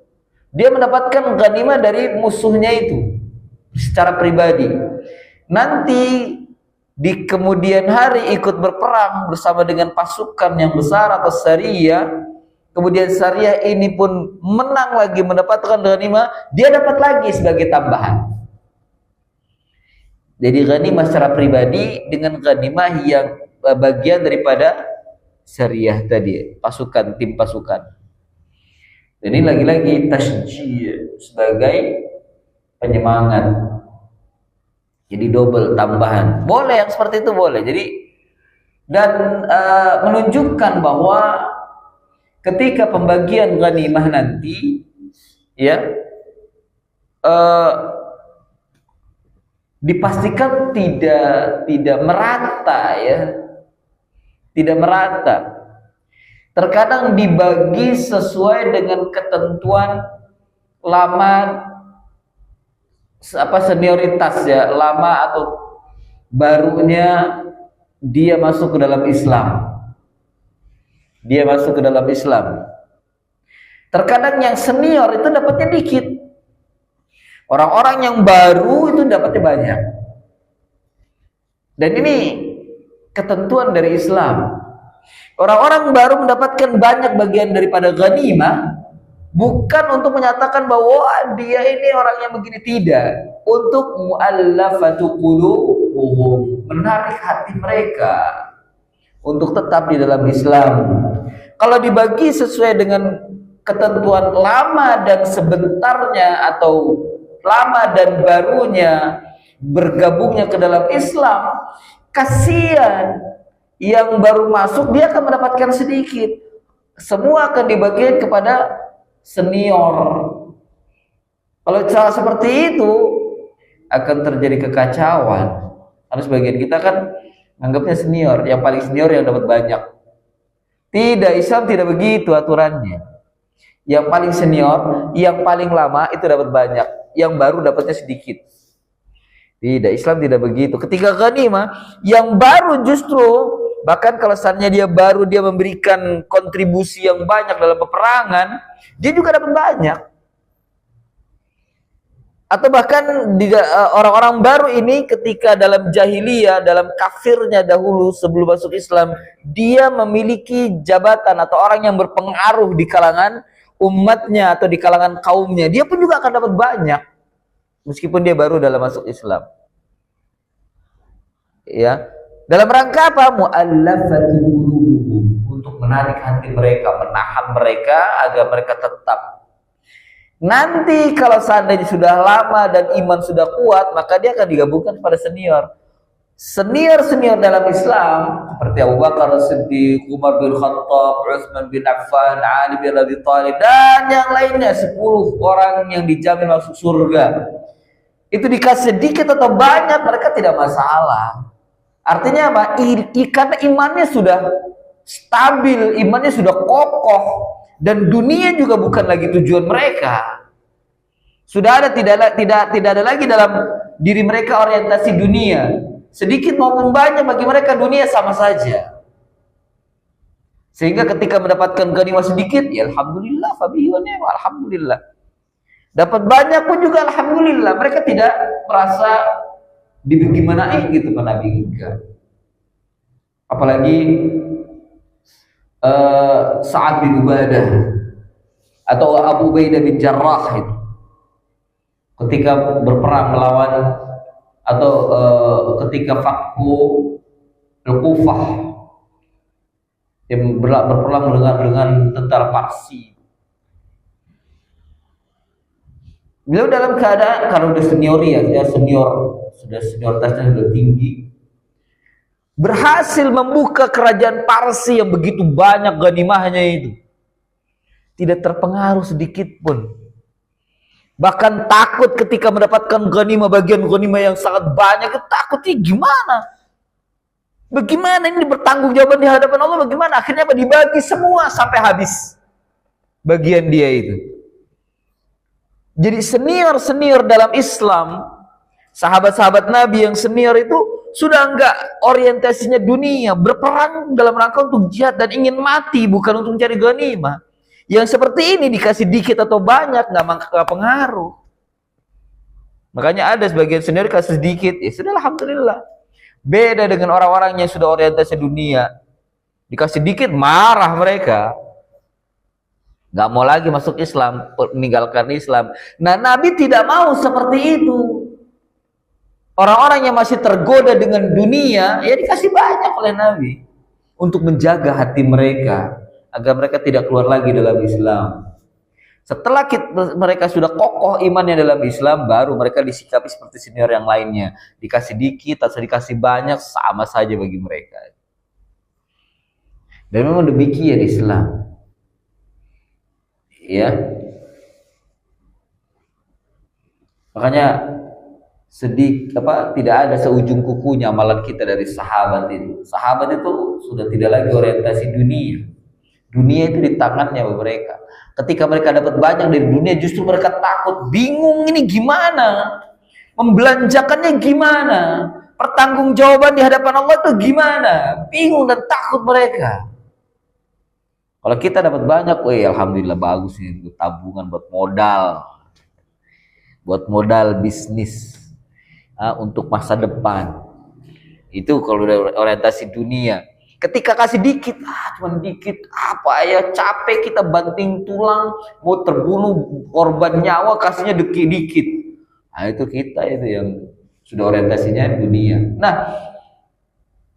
dia mendapatkan ghanimah dari musuhnya itu secara pribadi. Nanti di kemudian hari ikut berperang bersama dengan pasukan yang besar atau syariah, kemudian syariah ini pun menang lagi, mendapatkan ghanimah, dia dapat lagi sebagai tambahan. Jadi ghanimah secara pribadi dengan ghanimah yang bagian daripada syariah tadi, pasukan, tim pasukan. Dan ini lagi-lagi tasjih, sebagai penyemangat. Jadi double, tambahan. Boleh yang seperti itu, boleh. Jadi dan menunjukkan bahwa ketika pembagian ghanimah nanti, ya, dipastikan tidak merata, ya, tidak merata. Terkadang dibagi sesuai dengan ketentuan lama, senioritas, ya, lama atau barunya dia masuk ke dalam Islam. Dia masuk ke dalam Islam. Terkadang yang senior itu dapatnya dikit. Orang-orang yang baru itu dapatnya banyak. Dan ini ketentuan dari Islam. Orang-orang baru mendapatkan banyak bagian daripada ghanimah, bukan untuk menyatakan bahwa dia ini orang yang begini, tidak. Untuk mu'allafatu qulubuhum, menarik hati mereka untuk tetap di dalam Islam. Kalau dibagi sesuai dengan ketentuan lama dan sebentarnya, atau lama dan barunya bergabungnya ke dalam Islam, kasihan yang baru masuk, dia akan mendapatkan sedikit. Semua akan dibagikan kepada senior. Kalau cara seperti itu akan terjadi kekacauan. Harus bagian kita kan anggapnya senior, yang paling senior yang dapat banyak. Tidak, Islam tidak begitu aturannya. Yang paling senior, yang paling lama itu dapat banyak, yang baru dapatnya sedikit. Tidak, Islam tidak begitu. Ketika ghanimah, yang baru justru, bahkan kalau seandainya dia baru, dia memberikan kontribusi yang banyak dalam peperangan, dia juga dapat banyak. Atau bahkan orang-orang baru ini ketika dalam jahiliyah, dalam kafirnya dahulu sebelum masuk Islam, dia memiliki jabatan atau orang yang berpengaruh di kalangan umatnya atau di kalangan kaumnya, dia pun juga akan dapat banyak meskipun dia baru dalam masuk Islam. Ya, dalam rangka apa? Mu'allafatu qulubuhum, untuk menarik hati mereka, menahan mereka agar mereka tetap. Nanti kalau seandainya sudah lama dan iman sudah kuat, maka dia akan digabungkan pada senior. Senior-senior dalam Islam seperti Abu Bakar As-Siddiq, Umar bin Khattab, Utsman bin Affan, Ali bin Abi Thalib, dan yang lainnya, 10 orang yang dijamin masuk surga. Itu dikasih sedikit atau banyak, mereka tidak masalah. Artinya apa? Karena imannya sudah stabil, imannya sudah kokoh, dan dunia juga bukan lagi tujuan mereka. Sudah ada tidak ada lagi dalam diri mereka orientasi dunia. Sedikit maupun banyak bagi mereka dunia sama saja. Sehingga ketika mendapatkan ghanimah sedikit, ya alhamdulillah, fabihi wa ni'ma, alhamdulillah. Dapat banyak pun juga alhamdulillah. Mereka tidak merasa dibagaimanain gitu pada Nabi enggak. Apalagi Sa'ad bin Ubadah atau Abu Ubaidah bin Jarrah itu ketika berperang melawan atau ketika Fakku Al-Kufah yang berperang dengan tentara Parsi. Beliau dalam keadaan kalau udah sudah senioritasnya sudah tinggi, berhasil membuka kerajaan Parsi yang begitu banyak ghanimahnya itu, tidak terpengaruh sedikit pun. Bahkan takut ketika mendapatkan ghanimah, bagian ghanimah yang sangat banyak, takutnya gimana? Bagaimana ini bertanggung jawaban di hadapan Allah? Bagaimana? Akhirnya apa? Dibagi semua sampai habis bagian dia itu. Jadi senior dalam Islam, sahabat-sahabat Nabi yang senior itu sudah enggak orientasinya dunia, berperang dalam rangka untuk jihad dan ingin mati, bukan untuk mencari ghanimah. Yang seperti ini dikasih dikit atau banyak nggak pengaruh. Makanya ada sebagian senior kasih sedikit, ya sudah alhamdulillah. Beda dengan orang-orang yang sudah orientasi dunia, dikasih dikit marah mereka, nggak mau lagi masuk Islam, meninggalkan Islam. Nah, Nabi tidak mau seperti itu. Orang-orang yang masih tergoda dengan dunia, ya dikasih banyak oleh Nabi untuk menjaga hati mereka agar mereka tidak keluar lagi dalam Islam. Setelah mereka sudah kokoh imannya dalam Islam, baru mereka disikapi seperti senior yang lainnya. Dikasih dikit atau dikasih banyak, sama saja bagi mereka. Dan memang demikian Islam. Ya. Makanya tidak ada seujung kukunya amalan kita dari sahabat itu. Sahabat itu sudah tidak lagi orientasi dunia. Dunia itu di tangannya mereka. Ketika mereka dapat banyak dari dunia, justru mereka takut, bingung ini gimana, membelanjakannya gimana. pertanggungjawaban di hadapan Allah itu gimana? Bingung dan takut mereka. Kalau kita dapat banyak, alhamdulillah bagus nih, tabungan buat modal bisnis, untuk masa depan. Itu kalau udah orientasi dunia. Ketika kasih dikit, cuma dikit, apa ya, capek kita banting tulang, mau terbunuh, korban nyawa, kasihnya dikit-dikit. Itu kita itu yang sudah orientasinya dunia. Nah,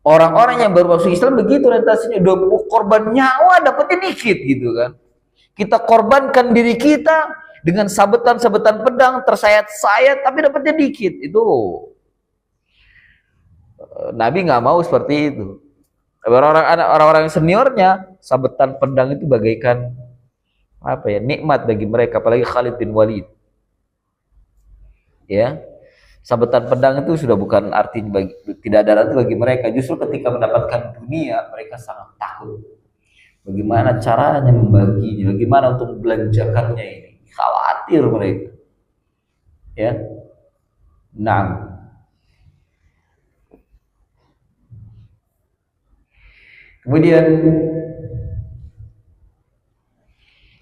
orang-orang yang baru masuk Islam begitu orientasinya, udah korban nyawa dapatnya dikit gitu kan. Kita korbankan diri kita dengan sabetan-sabetan pedang, tersayat-sayat, tapi dapatnya dikit. Itu Nabi nggak mau seperti itu. Orang-orang seniornya, sabetan pedang itu bagaikan nikmat bagi mereka, apalagi Khalid bin Walid. Ya, sabetan pedang itu sudah bukan artinya tidak ada arti bagi mereka. Justru ketika mendapatkan dunia, mereka sangat takut. Bagaimana caranya membaginya, bagaimana untuk membelanjakannya ini. Khawatir mereka. Ya. Nah. Kemudian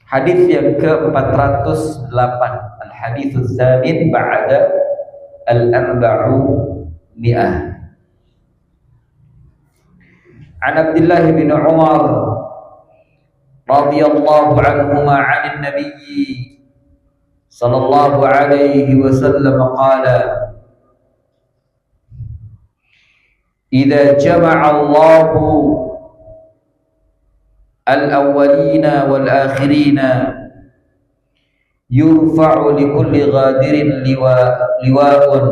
hadis yang ke-408, al-hadits tsamin ba'da al-400. An Abdullah bin Umar radhiyallahu anhuma 'anil nabiy sallallahu alaihi wasallam qala idza jama'a Allahu al-awwalina wal-akhirina yurfa'u likulli ghadirin liwa'un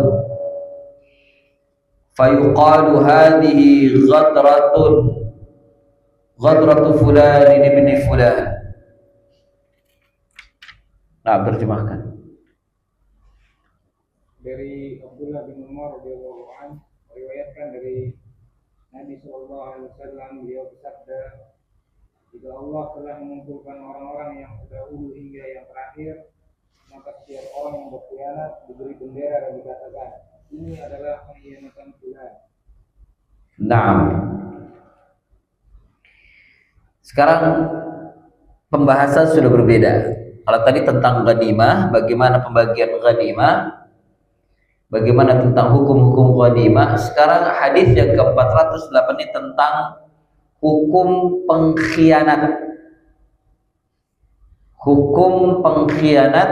fayuqalu hadhihi ghadratu fulan ibn fulan. Nah, terjemahkan.
Dari Abdullah bin Umar radhiyallahu anhu meriwayatkan dari Nabi sallallahu alaihi wasallam, beliau bersabda, jika Allah telah mengumpulkan orang-orang yang terdahulu hingga yang terakhir, maka setiap orang yang berkhianat diberi bendera dan dikatakan, ini adalah pengkhianatan fulan.
Nah, sekarang pembahasan sudah berbeda. Kalau tadi tentang ghanimah, bagaimana pembagian ghanimah, bagaimana tentang hukum-hukum ghanimah. Sekarang hadis yang ke-408 ini tentang hukum pengkhianat. Hukum pengkhianat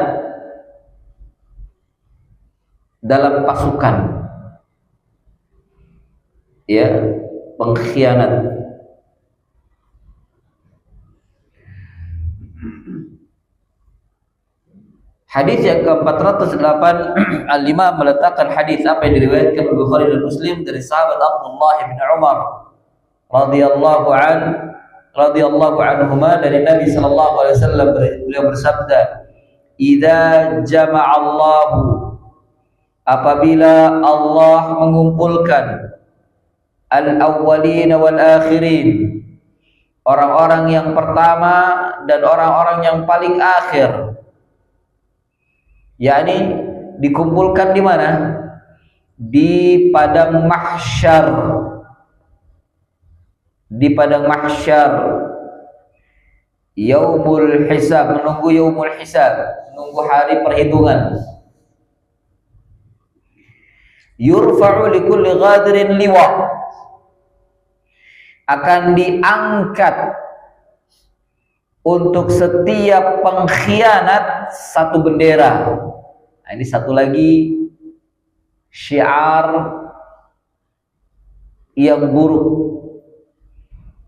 dalam pasukan. Ya, pengkhianat. Hadis yang ke-408, Al-Imam meletakkan hadis apa yang diriwayatkan oleh Bukhari dan Muslim dari sahabat Abdullah bin Umar radhiyallahu anhuma, dari Nabi sallallahu alaihi wasallam, beliau bersabda, "Idza jama'allahu," apabila Allah mengumpulkan, al-awwalina wal akhirin, orang-orang yang pertama dan orang-orang yang paling akhir, yakni dikumpulkan di mana? Di padang mahsyar. Di padang mahsyar, yaumul hisab, menunggu yaumul hisab, menunggu hari perhitungan. Yurfa'u likulli ghadirin liwa, akan diangkat untuk setiap pengkhianat satu bendera. Nah, ini satu lagi syiar yang buruk,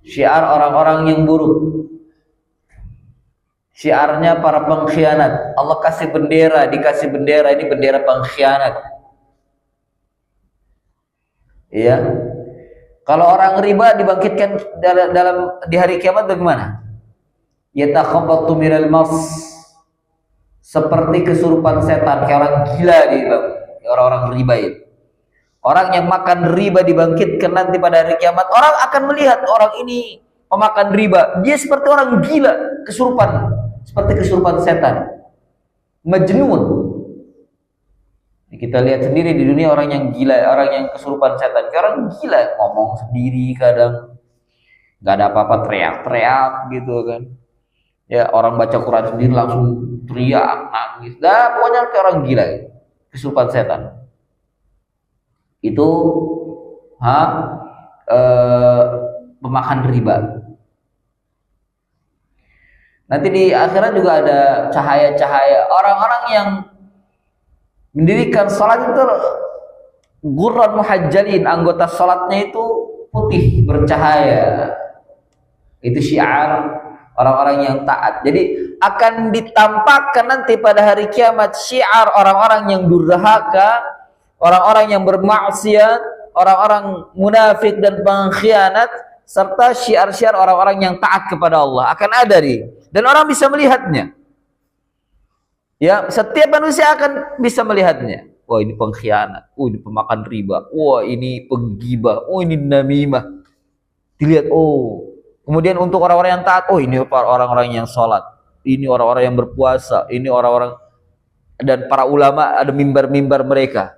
syiar orang-orang yang buruk, syiarnya para pengkhianat. Allah kasih bendera, dikasih bendera, ini bendera pengkhianat. Iya. Kalau orang riba dibangkitkan di hari kiamat bagaimana? Yatakhabbatu minal mas, seperti kesurupan setan, kayak orang gila orang-orang riba itu. Orang yang makan riba dibangkitkan nanti pada hari kiamat, orang akan melihat orang ini pemakan riba, dia seperti orang gila, kesurupan, seperti kesurupan setan, majnun. Kita lihat sendiri di dunia orang yang gila, orang yang kesurupan setan, orang gila ngomong sendiri kadang, nggak ada apa-apa teriak-teriak gitu kan. Ya orang baca Quran sendiri langsung teriak, nangis. Dah pokoknya kayak orang gila, kesurupan setan. Itu pemakan riba. Nanti di akhirat juga ada cahaya-cahaya orang-orang yang mendirikan sholat itu gurran muhajjalin, anggota sholatnya itu putih bercahaya. Itu syiar orang-orang yang taat. Jadi akan ditampakkan nanti pada hari kiamat syiar orang-orang yang durhaka, orang-orang yang bermaksiat, orang-orang munafik dan pengkhianat, serta syiar-syiar orang-orang yang taat kepada Allah akan ada nih. Dan orang bisa melihatnya. Ya, setiap manusia akan bisa melihatnya. Wah, ini pengkhianat. Oh, ini pemakan riba. Wah, ini penggibah. Oh, ini namimah. Dilihat, oh. Kemudian untuk orang-orang yang taat, oh ini orang-orang yang sholat. Ini orang-orang yang berpuasa. Ini orang-orang, dan para ulama ada mimbar-mimbar mereka.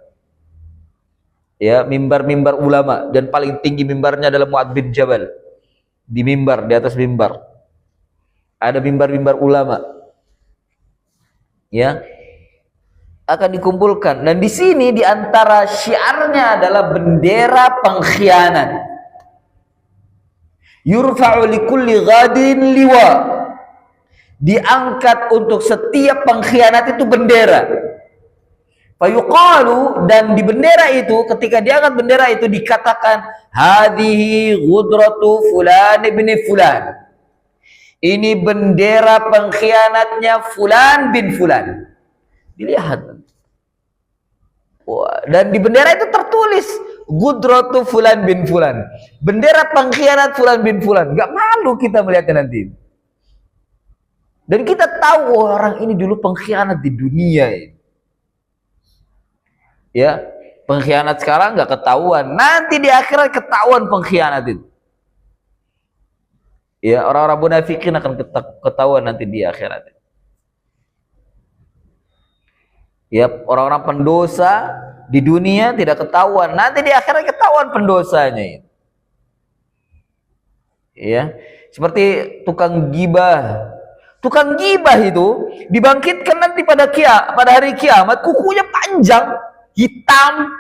Ya, mimbar-mimbar ulama, dan paling tinggi mimbarnya adalah Mu'adz bin Jabal. Di mimbar, di atas mimbar. Ada mimbar-mimbar ulama. Ya. Akan dikumpulkan, dan di sini di antara syiarnya adalah bendera pengkhianat. Yurfa'u likulli ghadin liwa. Diangkat untuk setiap pengkhianat itu bendera. Fayuqalu, dan di bendera itu, ketika diangkat bendera itu dikatakan hadhihi ghudratu fulan ibn fulan. Ini bendera pengkhianatnya fulan bin fulan. Dilihat. Wah, dan di bendera itu tertulis ghudratu fulan bin fulan. Bendera pengkhianat fulan bin fulan. Gak malu kita melihatnya nanti. Dan kita tahu orang ini dulu pengkhianat di dunia ini. Ya, pengkhianat sekarang nggak ketahuan, nanti di akhirat ketahuan pengkhianat itu. Ya, orang-orang munafikin akan ketahuan nanti di akhirat. Ya, orang-orang pendosa di dunia tidak ketahuan, nanti di akhirat ketahuan pendosanya. Ya, seperti tukang gibah. Tukang gibah itu dibangkitkan nanti pada hari kiamat, kukunya panjang, hitam,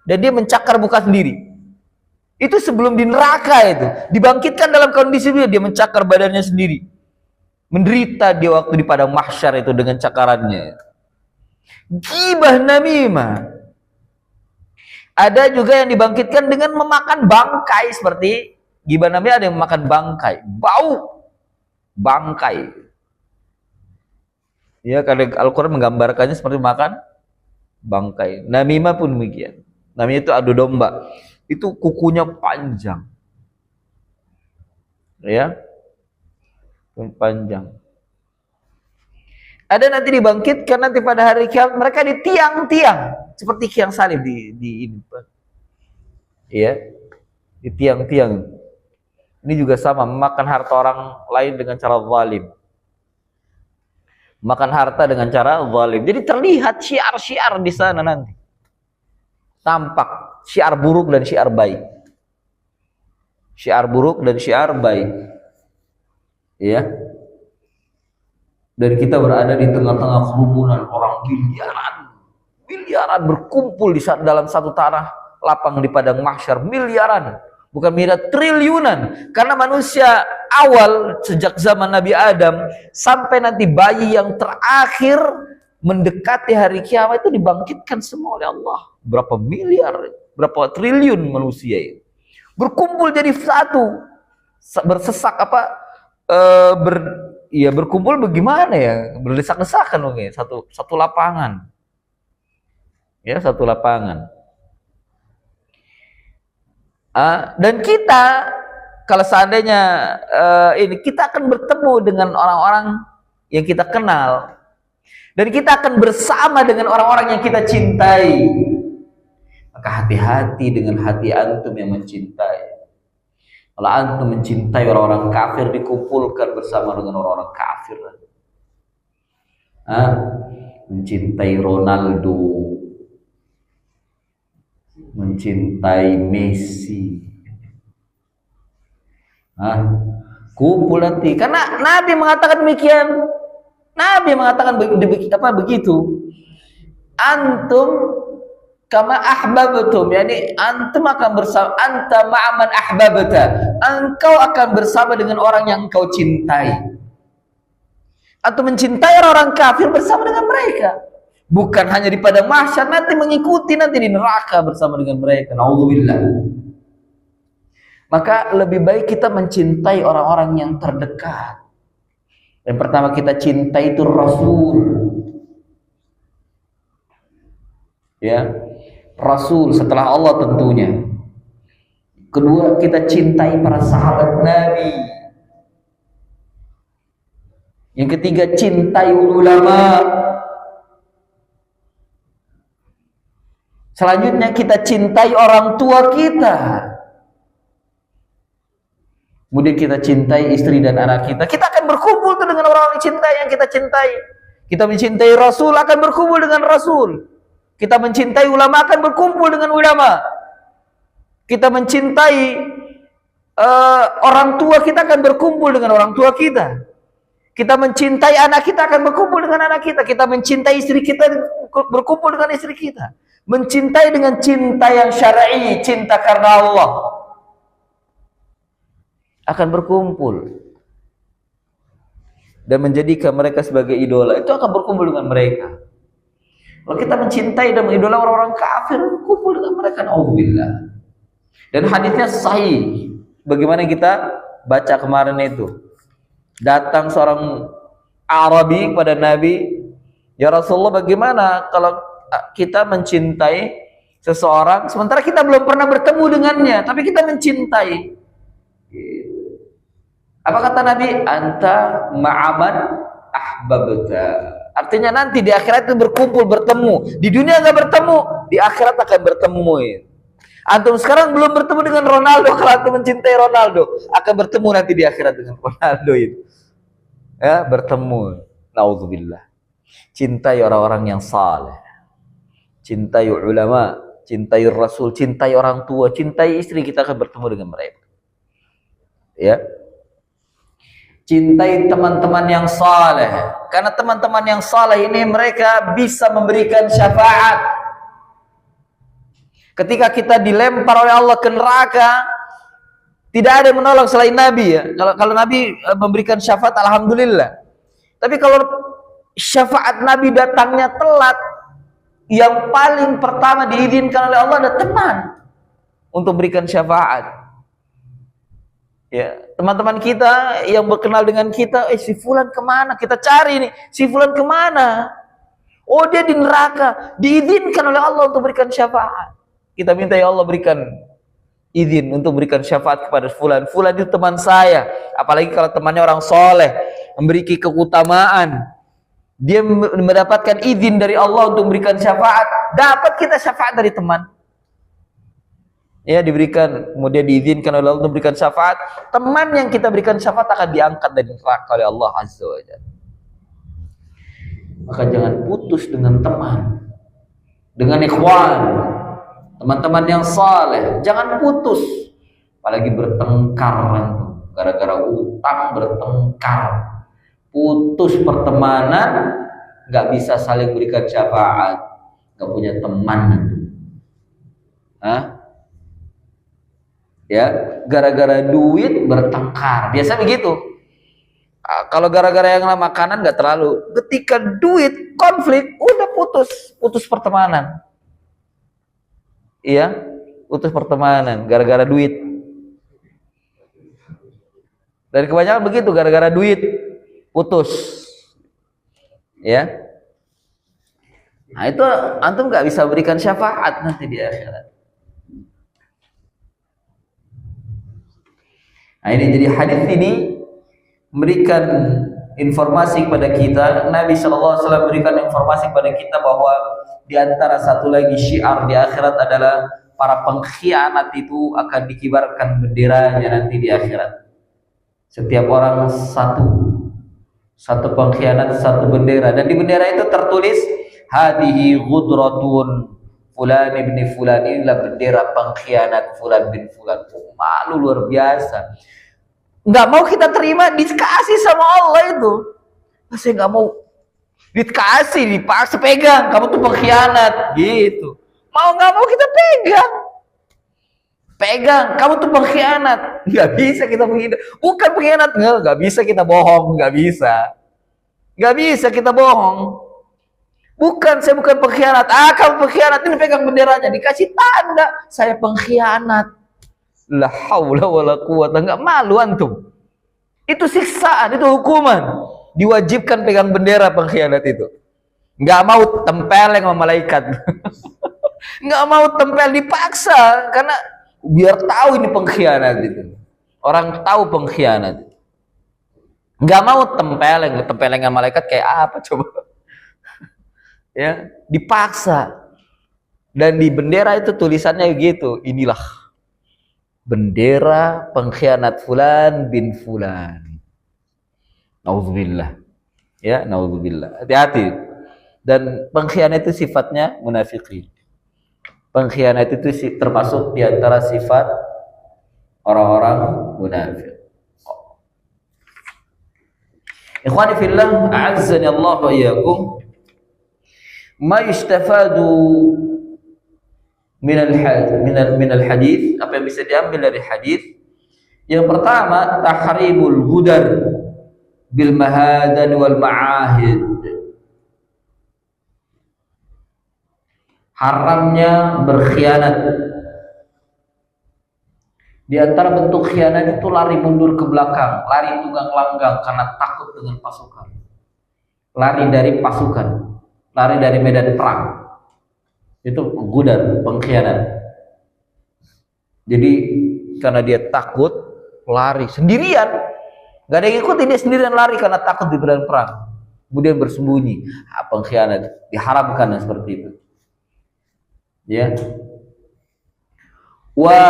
dan dia mencakar muka sendiri. Itu sebelum di neraka itu dibangkitkan dalam kondisi dia mencakar badannya sendiri, menderita dia waktu di padang mahsyar itu dengan cakarannya. Gibah namimah. Ada juga yang dibangkitkan dengan memakan bangkai, seperti gibah namimah. Ada yang memakan bangkai, bau bangkai. Ya, kadang Al-Quran menggambarkannya seperti makan bangkai. Namimah pun demikian. Namanya itu adu domba. Itu kukunya panjang. Ya. Panjang. Ada nanti dibangkitkan nanti pada hari kiamat, mereka di tiang-tiang seperti tiang salib di ini. Ya. Di tiang-tiang. Ini juga sama, memakan harta orang lain dengan cara zalim. Makan harta dengan cara zalim. Jadi terlihat syiar-syiar di sana nanti. Tampak syiar buruk dan syiar baik. Syiar buruk dan syiar baik. Ya. Dan kita berada di tengah-tengah kerumunan orang miliaran berkumpul di dalam satu tanah lapang di padang mahsyar, miliaran. Bukan miliar, triliunan. Karena manusia awal sejak zaman Nabi Adam sampai nanti bayi yang terakhir mendekati hari kiamat itu dibangkitkan semua oleh Allah. Berapa miliar, berapa triliun manusia itu berkumpul jadi satu, bersesak berkumpul bagaimana ya, berdesak-desakan mungkin satu lapangan. Ya, satu lapangan. Dan kita kalau seandainya kita akan bertemu dengan orang-orang yang kita kenal, dan kita akan bersama dengan orang-orang yang kita cintai, maka hati-hati dengan hati antum yang mencintai. Kalau antum mencintai orang-orang kafir, dikumpulkan bersama dengan orang-orang kafir. Mencintai Ronaldo, mencintai Messi. Kumpul nanti. Karena Nabi mengatakan demikian. Nabi mengatakan begitu. Antum kama ahbabtum, yani antum akan bersama, anta ma'aman ahbabta, engkau akan bersama dengan orang yang engkau cintai. Atau mencintai orang kafir bersama dengan mereka. Bukan hanya di padang mahsyar, nanti mengikuti nanti di neraka bersama dengan mereka. Nauzubillah. Maka lebih baik kita mencintai orang-orang yang terdekat. Yang pertama kita cintai itu Rasul. Ya, Rasul setelah Allah tentunya. Kedua, kita cintai para sahabat Nabi. Yang ketiga, cintai ulama. Selanjutnya kita cintai orang tua kita. Kemudian kita cintai istri dan anak kita. Kita akan berkumpul dengan orang-orang yang kita cintai. Kita mencintai Rasul, akan berkumpul dengan Rasul. Kita mencintai ulama, akan berkumpul dengan ulama. Kita mencintai orang tua, kita akan berkumpul dengan orang tua kita. Kita mencintai anak kita, akan berkumpul dengan anak kita. Kita mencintai istri kita, berkumpul dengan istri kita. Mencintai dengan cinta yang syar'i, cinta karena Allah, akan berkumpul dan menjadikan mereka sebagai idola. Itu akan berkumpul dengan mereka. Kalau kita mencintai dan mengidola orang-orang kafir, kumpul dengan mereka. Alhamdulillah. Dan hadisnya sahih. Bagaimana kita baca kemarin itu. Datang seorang Arabi kepada Nabi, ya Rasulullah, bagaimana kalau kita mencintai seseorang sementara kita belum pernah bertemu dengannya, tapi kita mencintai. Apa kata Nabi? Anta ma'aman ahbabta. Artinya nanti di akhirat itu berkumpul, bertemu. Di dunia enggak bertemu, di akhirat akan bertemu. Antum sekarang belum bertemu dengan Ronaldo, kalau antum mencintai Ronaldo, akan bertemu nanti di akhirat dengan Ronaldo itu. Ya, bertemu. Nauzubillah. Cintai orang-orang yang saleh. Cintai ulama, cintai Rasul, cintai orang tua, cintai istri, kita akan bertemu dengan mereka. Ya. Cintai teman-teman yang saleh, karena teman-teman yang saleh ini mereka bisa memberikan syafaat. Ketika kita dilempar oleh Allah ke neraka, tidak ada yang menolong selain Nabi, ya. Kalau Nabi memberikan syafaat, alhamdulillah. Tapi kalau syafaat Nabi datangnya telat, yang paling pertama diizinkan oleh Allah ada teman untuk berikan syafaat. Ya, teman-teman kita yang berkenal dengan kita, si fulan kemana? Kita cari nih, si fulan kemana? Oh, dia di neraka. Diizinkan oleh Allah untuk berikan syafaat. Kita minta, ya Allah, berikan izin untuk berikan syafaat kepada fulan. Fulan itu teman saya. Apalagi kalau temannya orang soleh, memberi keutamaan. Dia mendapatkan izin dari Allah untuk memberikan syafaat. Dapat kita syafaat dari teman. Ya, diberikan, kemudian diizinkan oleh Allah untuk memberikan syafaat. Teman yang kita berikan syafaat akan diangkat dari neraka oleh Allah Azza wa Jalla. Maka jangan putus dengan teman, dengan ikhwan, teman-teman yang saleh. Jangan putus, apalagi bertengkar, gara-gara utang bertengkar, putus pertemanan, nggak bisa saling berikan syafaat, nggak punya teman. Ya, gara-gara duit bertengkar. Biasa begitu. Kalau gara-gara yang makanan nggak terlalu. Ketika duit konflik, udah putus pertemanan. Iya, putus pertemanan gara-gara duit. Dan kebanyakan begitu, gara-gara duit putus. Ya. Nah, itu antum nggak bisa berikan syafaat nanti di akhirat. Nah, ini jadi hadis ini memberikan informasi kepada kita. Nabi SAW memberikan informasi kepada kita bahwa di antara satu lagi syiar di akhirat adalah para pengkhianat itu akan dikibarkan benderanya nanti di akhirat. Setiap orang satu pengkhianat, satu bendera, dan di bendera itu tertulis hadihi ghudratun Fulan ibni Fulan, inilah bendera pengkhianat Fulan bin Fulan. Malu luar biasa. Nggak mau kita terima, dikasih sama Allah itu. Saya nggak mau, dikasih, dipaksa pegang, kamu tuh pengkhianat, gitu. Mau nggak mau kita pegang, kamu tuh pengkhianat. Nggak bisa kita menghindar, bukan pengkhianat, nggak bisa kita bohong, nggak bisa kita bohong. Bukan, saya bukan pengkhianat. Kamu pengkhianat, ini pegang benderanya, dikasih tanda, saya pengkhianat. La haula wala quwata, nggak malu antum. Itu siksaan, itu hukuman. Diwajibkan pegang bendera pengkhianat itu. Nggak mau tempeleng sama malaikat. Nggak mau tempel, dipaksa karena biar tahu ini pengkhianat itu. Orang tahu pengkhianat. Nggak mau tempeleng sama malaikat kayak apa coba? Ya, dipaksa. Dan di bendera itu tulisannya gitu, inilah bendera pengkhianat Fulan bin Fulan. Nauzubillah. Ya, nauzubillah. Hati-hati. Dan pengkhianat itu sifatnya munafikin. Pengkhianat itu termasuk di antara sifat orang-orang munafik. Ikhwani fillah, a'azzani Allah wa iyyakum. Ma yustafadu min al-hadis, apa yang bisa diambil dari hadis? Yang pertama, tahribul ghudar bil mahadan wal ma'ahid. Haramnya berkhianat. Di antara bentuk khianat itu lari mundur ke belakang, lari tunggang langgang karena takut dengan pasukan. Lari dari pasukan, lari dari medan perang. Itu gudar, pengkhianat. Jadi karena dia takut, lari sendirian. Gak ada yang ikutin, dia sendirian lari karena takut di medan perang. Kemudian bersembunyi. Pengkhianat, diharamkan yang seperti itu. Ya. Wa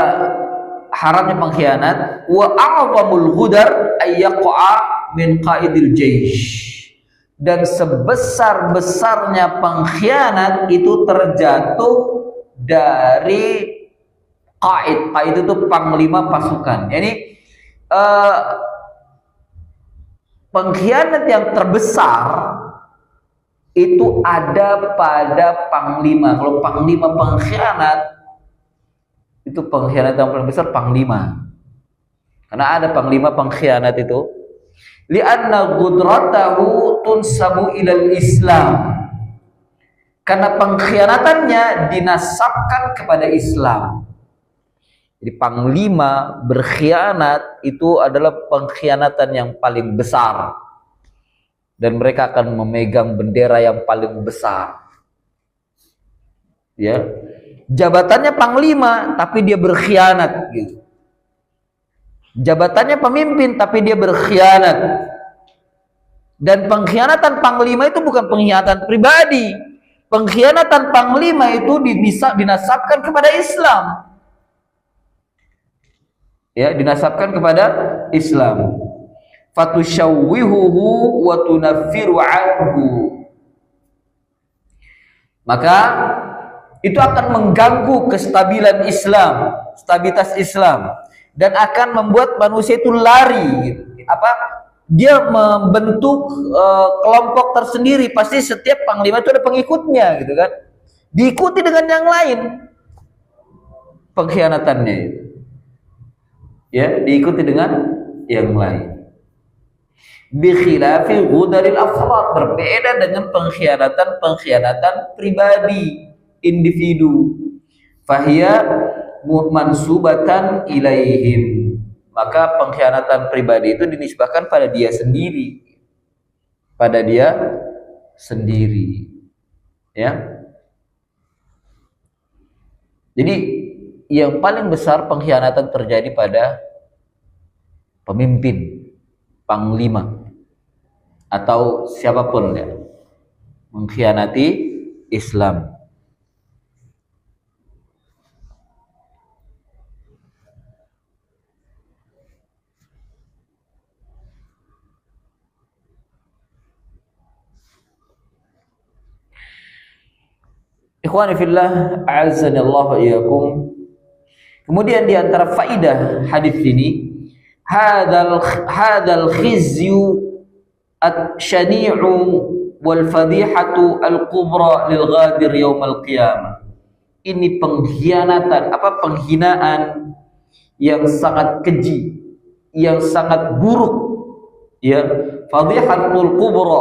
haramnya pengkhianat, wa a'zamul ghudar ayyaqa min qaidil jaysh. Dan sebesar-besarnya pengkhianat itu terjatuh dari qaid. Qaid itu panglima pasukan. Jadi pengkhianat yang terbesar itu ada pada panglima. Kalau panglima pengkhianat, itu pengkhianat yang paling besar panglima. Karena ada panglima pengkhianat itu. Li'anna gudratahu tunsabu ilal Islam. Karena pengkhianatannya dinasabkan kepada Islam. Jadi panglima berkhianat itu adalah pengkhianatan yang paling besar. Dan mereka akan memegang bendera yang paling besar. Ya. Jabatannya panglima tapi dia berkhianat gitu. Jabatannya pemimpin tapi dia berkhianat. Dan pengkhianatan panglima itu bukan pengkhianatan pribadi. Pengkhianatan panglima itu dinasabkan kepada Islam. Ya, dinasabkan kepada Islam. Fatushawwihuhu wa tunaffiru anhu. Maka itu akan mengganggu kestabilan Islam, stabilitas Islam, dan akan membuat manusia itu lari. Dia membentuk kelompok tersendiri. Pasti setiap panglima itu ada pengikutnya, gitu kan? Diikuti dengan yang lain pengkhianatannya itu. Ya, diikuti dengan yang lain. Bi khilafi ghudaril afrad, berbeda dengan pengkhianatan pribadi, individu. Fahiya mansubatan ilaihim. Maka pengkhianatan pribadi itu dinisbahkan pada dia sendiri. Pada dia sendiri. Ya. Jadi yang paling besar pengkhianatan terjadi pada pemimpin, panglima, atau siapapun ya, mengkhianati Islam. Ikhwani fillah, a'azzani Allah wa iyyakum. Kemudian di antara faidah hadis ini, hadzal khizyu at-syani'u wal fadihatu al-kubra lil ghadir yaumil qiyamah. Ini pengkhianatan, penghinaan yang sangat keji, yang sangat buruk, ya. Fadihatul kubra,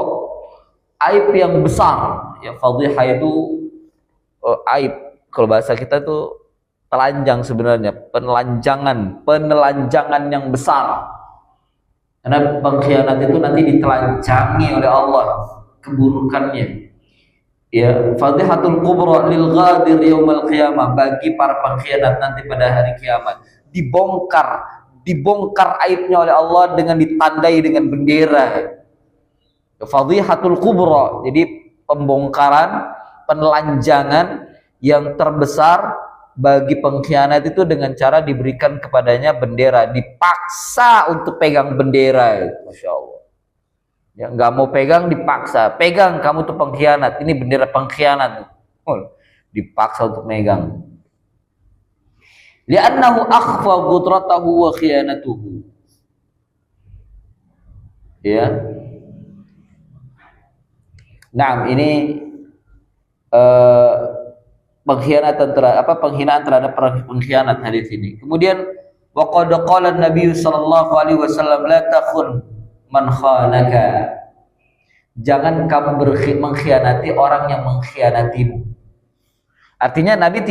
aib yang besar. Ya, fadihah itu aib. Kalau bahasa kita tuh telanjang sebenarnya, penelanjangan yang besar. Karena pengkhianat itu nanti ditelanjangi oleh Allah keburukannya. Ya, fadihatul kubra lil ghadir yaumil qiyamah, bagi para pengkhianat nanti pada hari kiamat. Dibongkar aibnya oleh Allah dengan ditandai dengan bendera. Fadihatul kubra, jadi pembongkaran, penelanjangan yang terbesar bagi pengkhianat itu dengan cara diberikan kepadanya bendera, dipaksa untuk pegang bendera. Masya Allah. Ya, nggak mau pegang, dipaksa. Pegang, kamu tuh pengkhianat. Ini bendera pengkhianat. Dipaksa untuk megang. Li'annahu akhfa qudratahu wa khiyanatuhu. Ya. Nah, ini penghinaan terhadap pengkhianat hadis ini. Kemudian waqad qala an-nabiy sallallahu alaihi wasallam, la takhun man khanaka. Jangan kamu mengkhianati orang yang mengkhianatimu. Artinya Nabi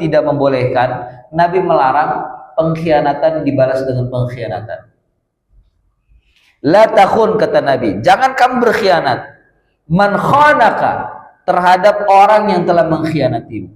tidak membolehkan, Nabi melarang pengkhianatan dibalas dengan pengkhianatan. La takhun, kata Nabi, jangan kamu berkhianat man khanaka, terhadap orang yang telah mengkhianatimu.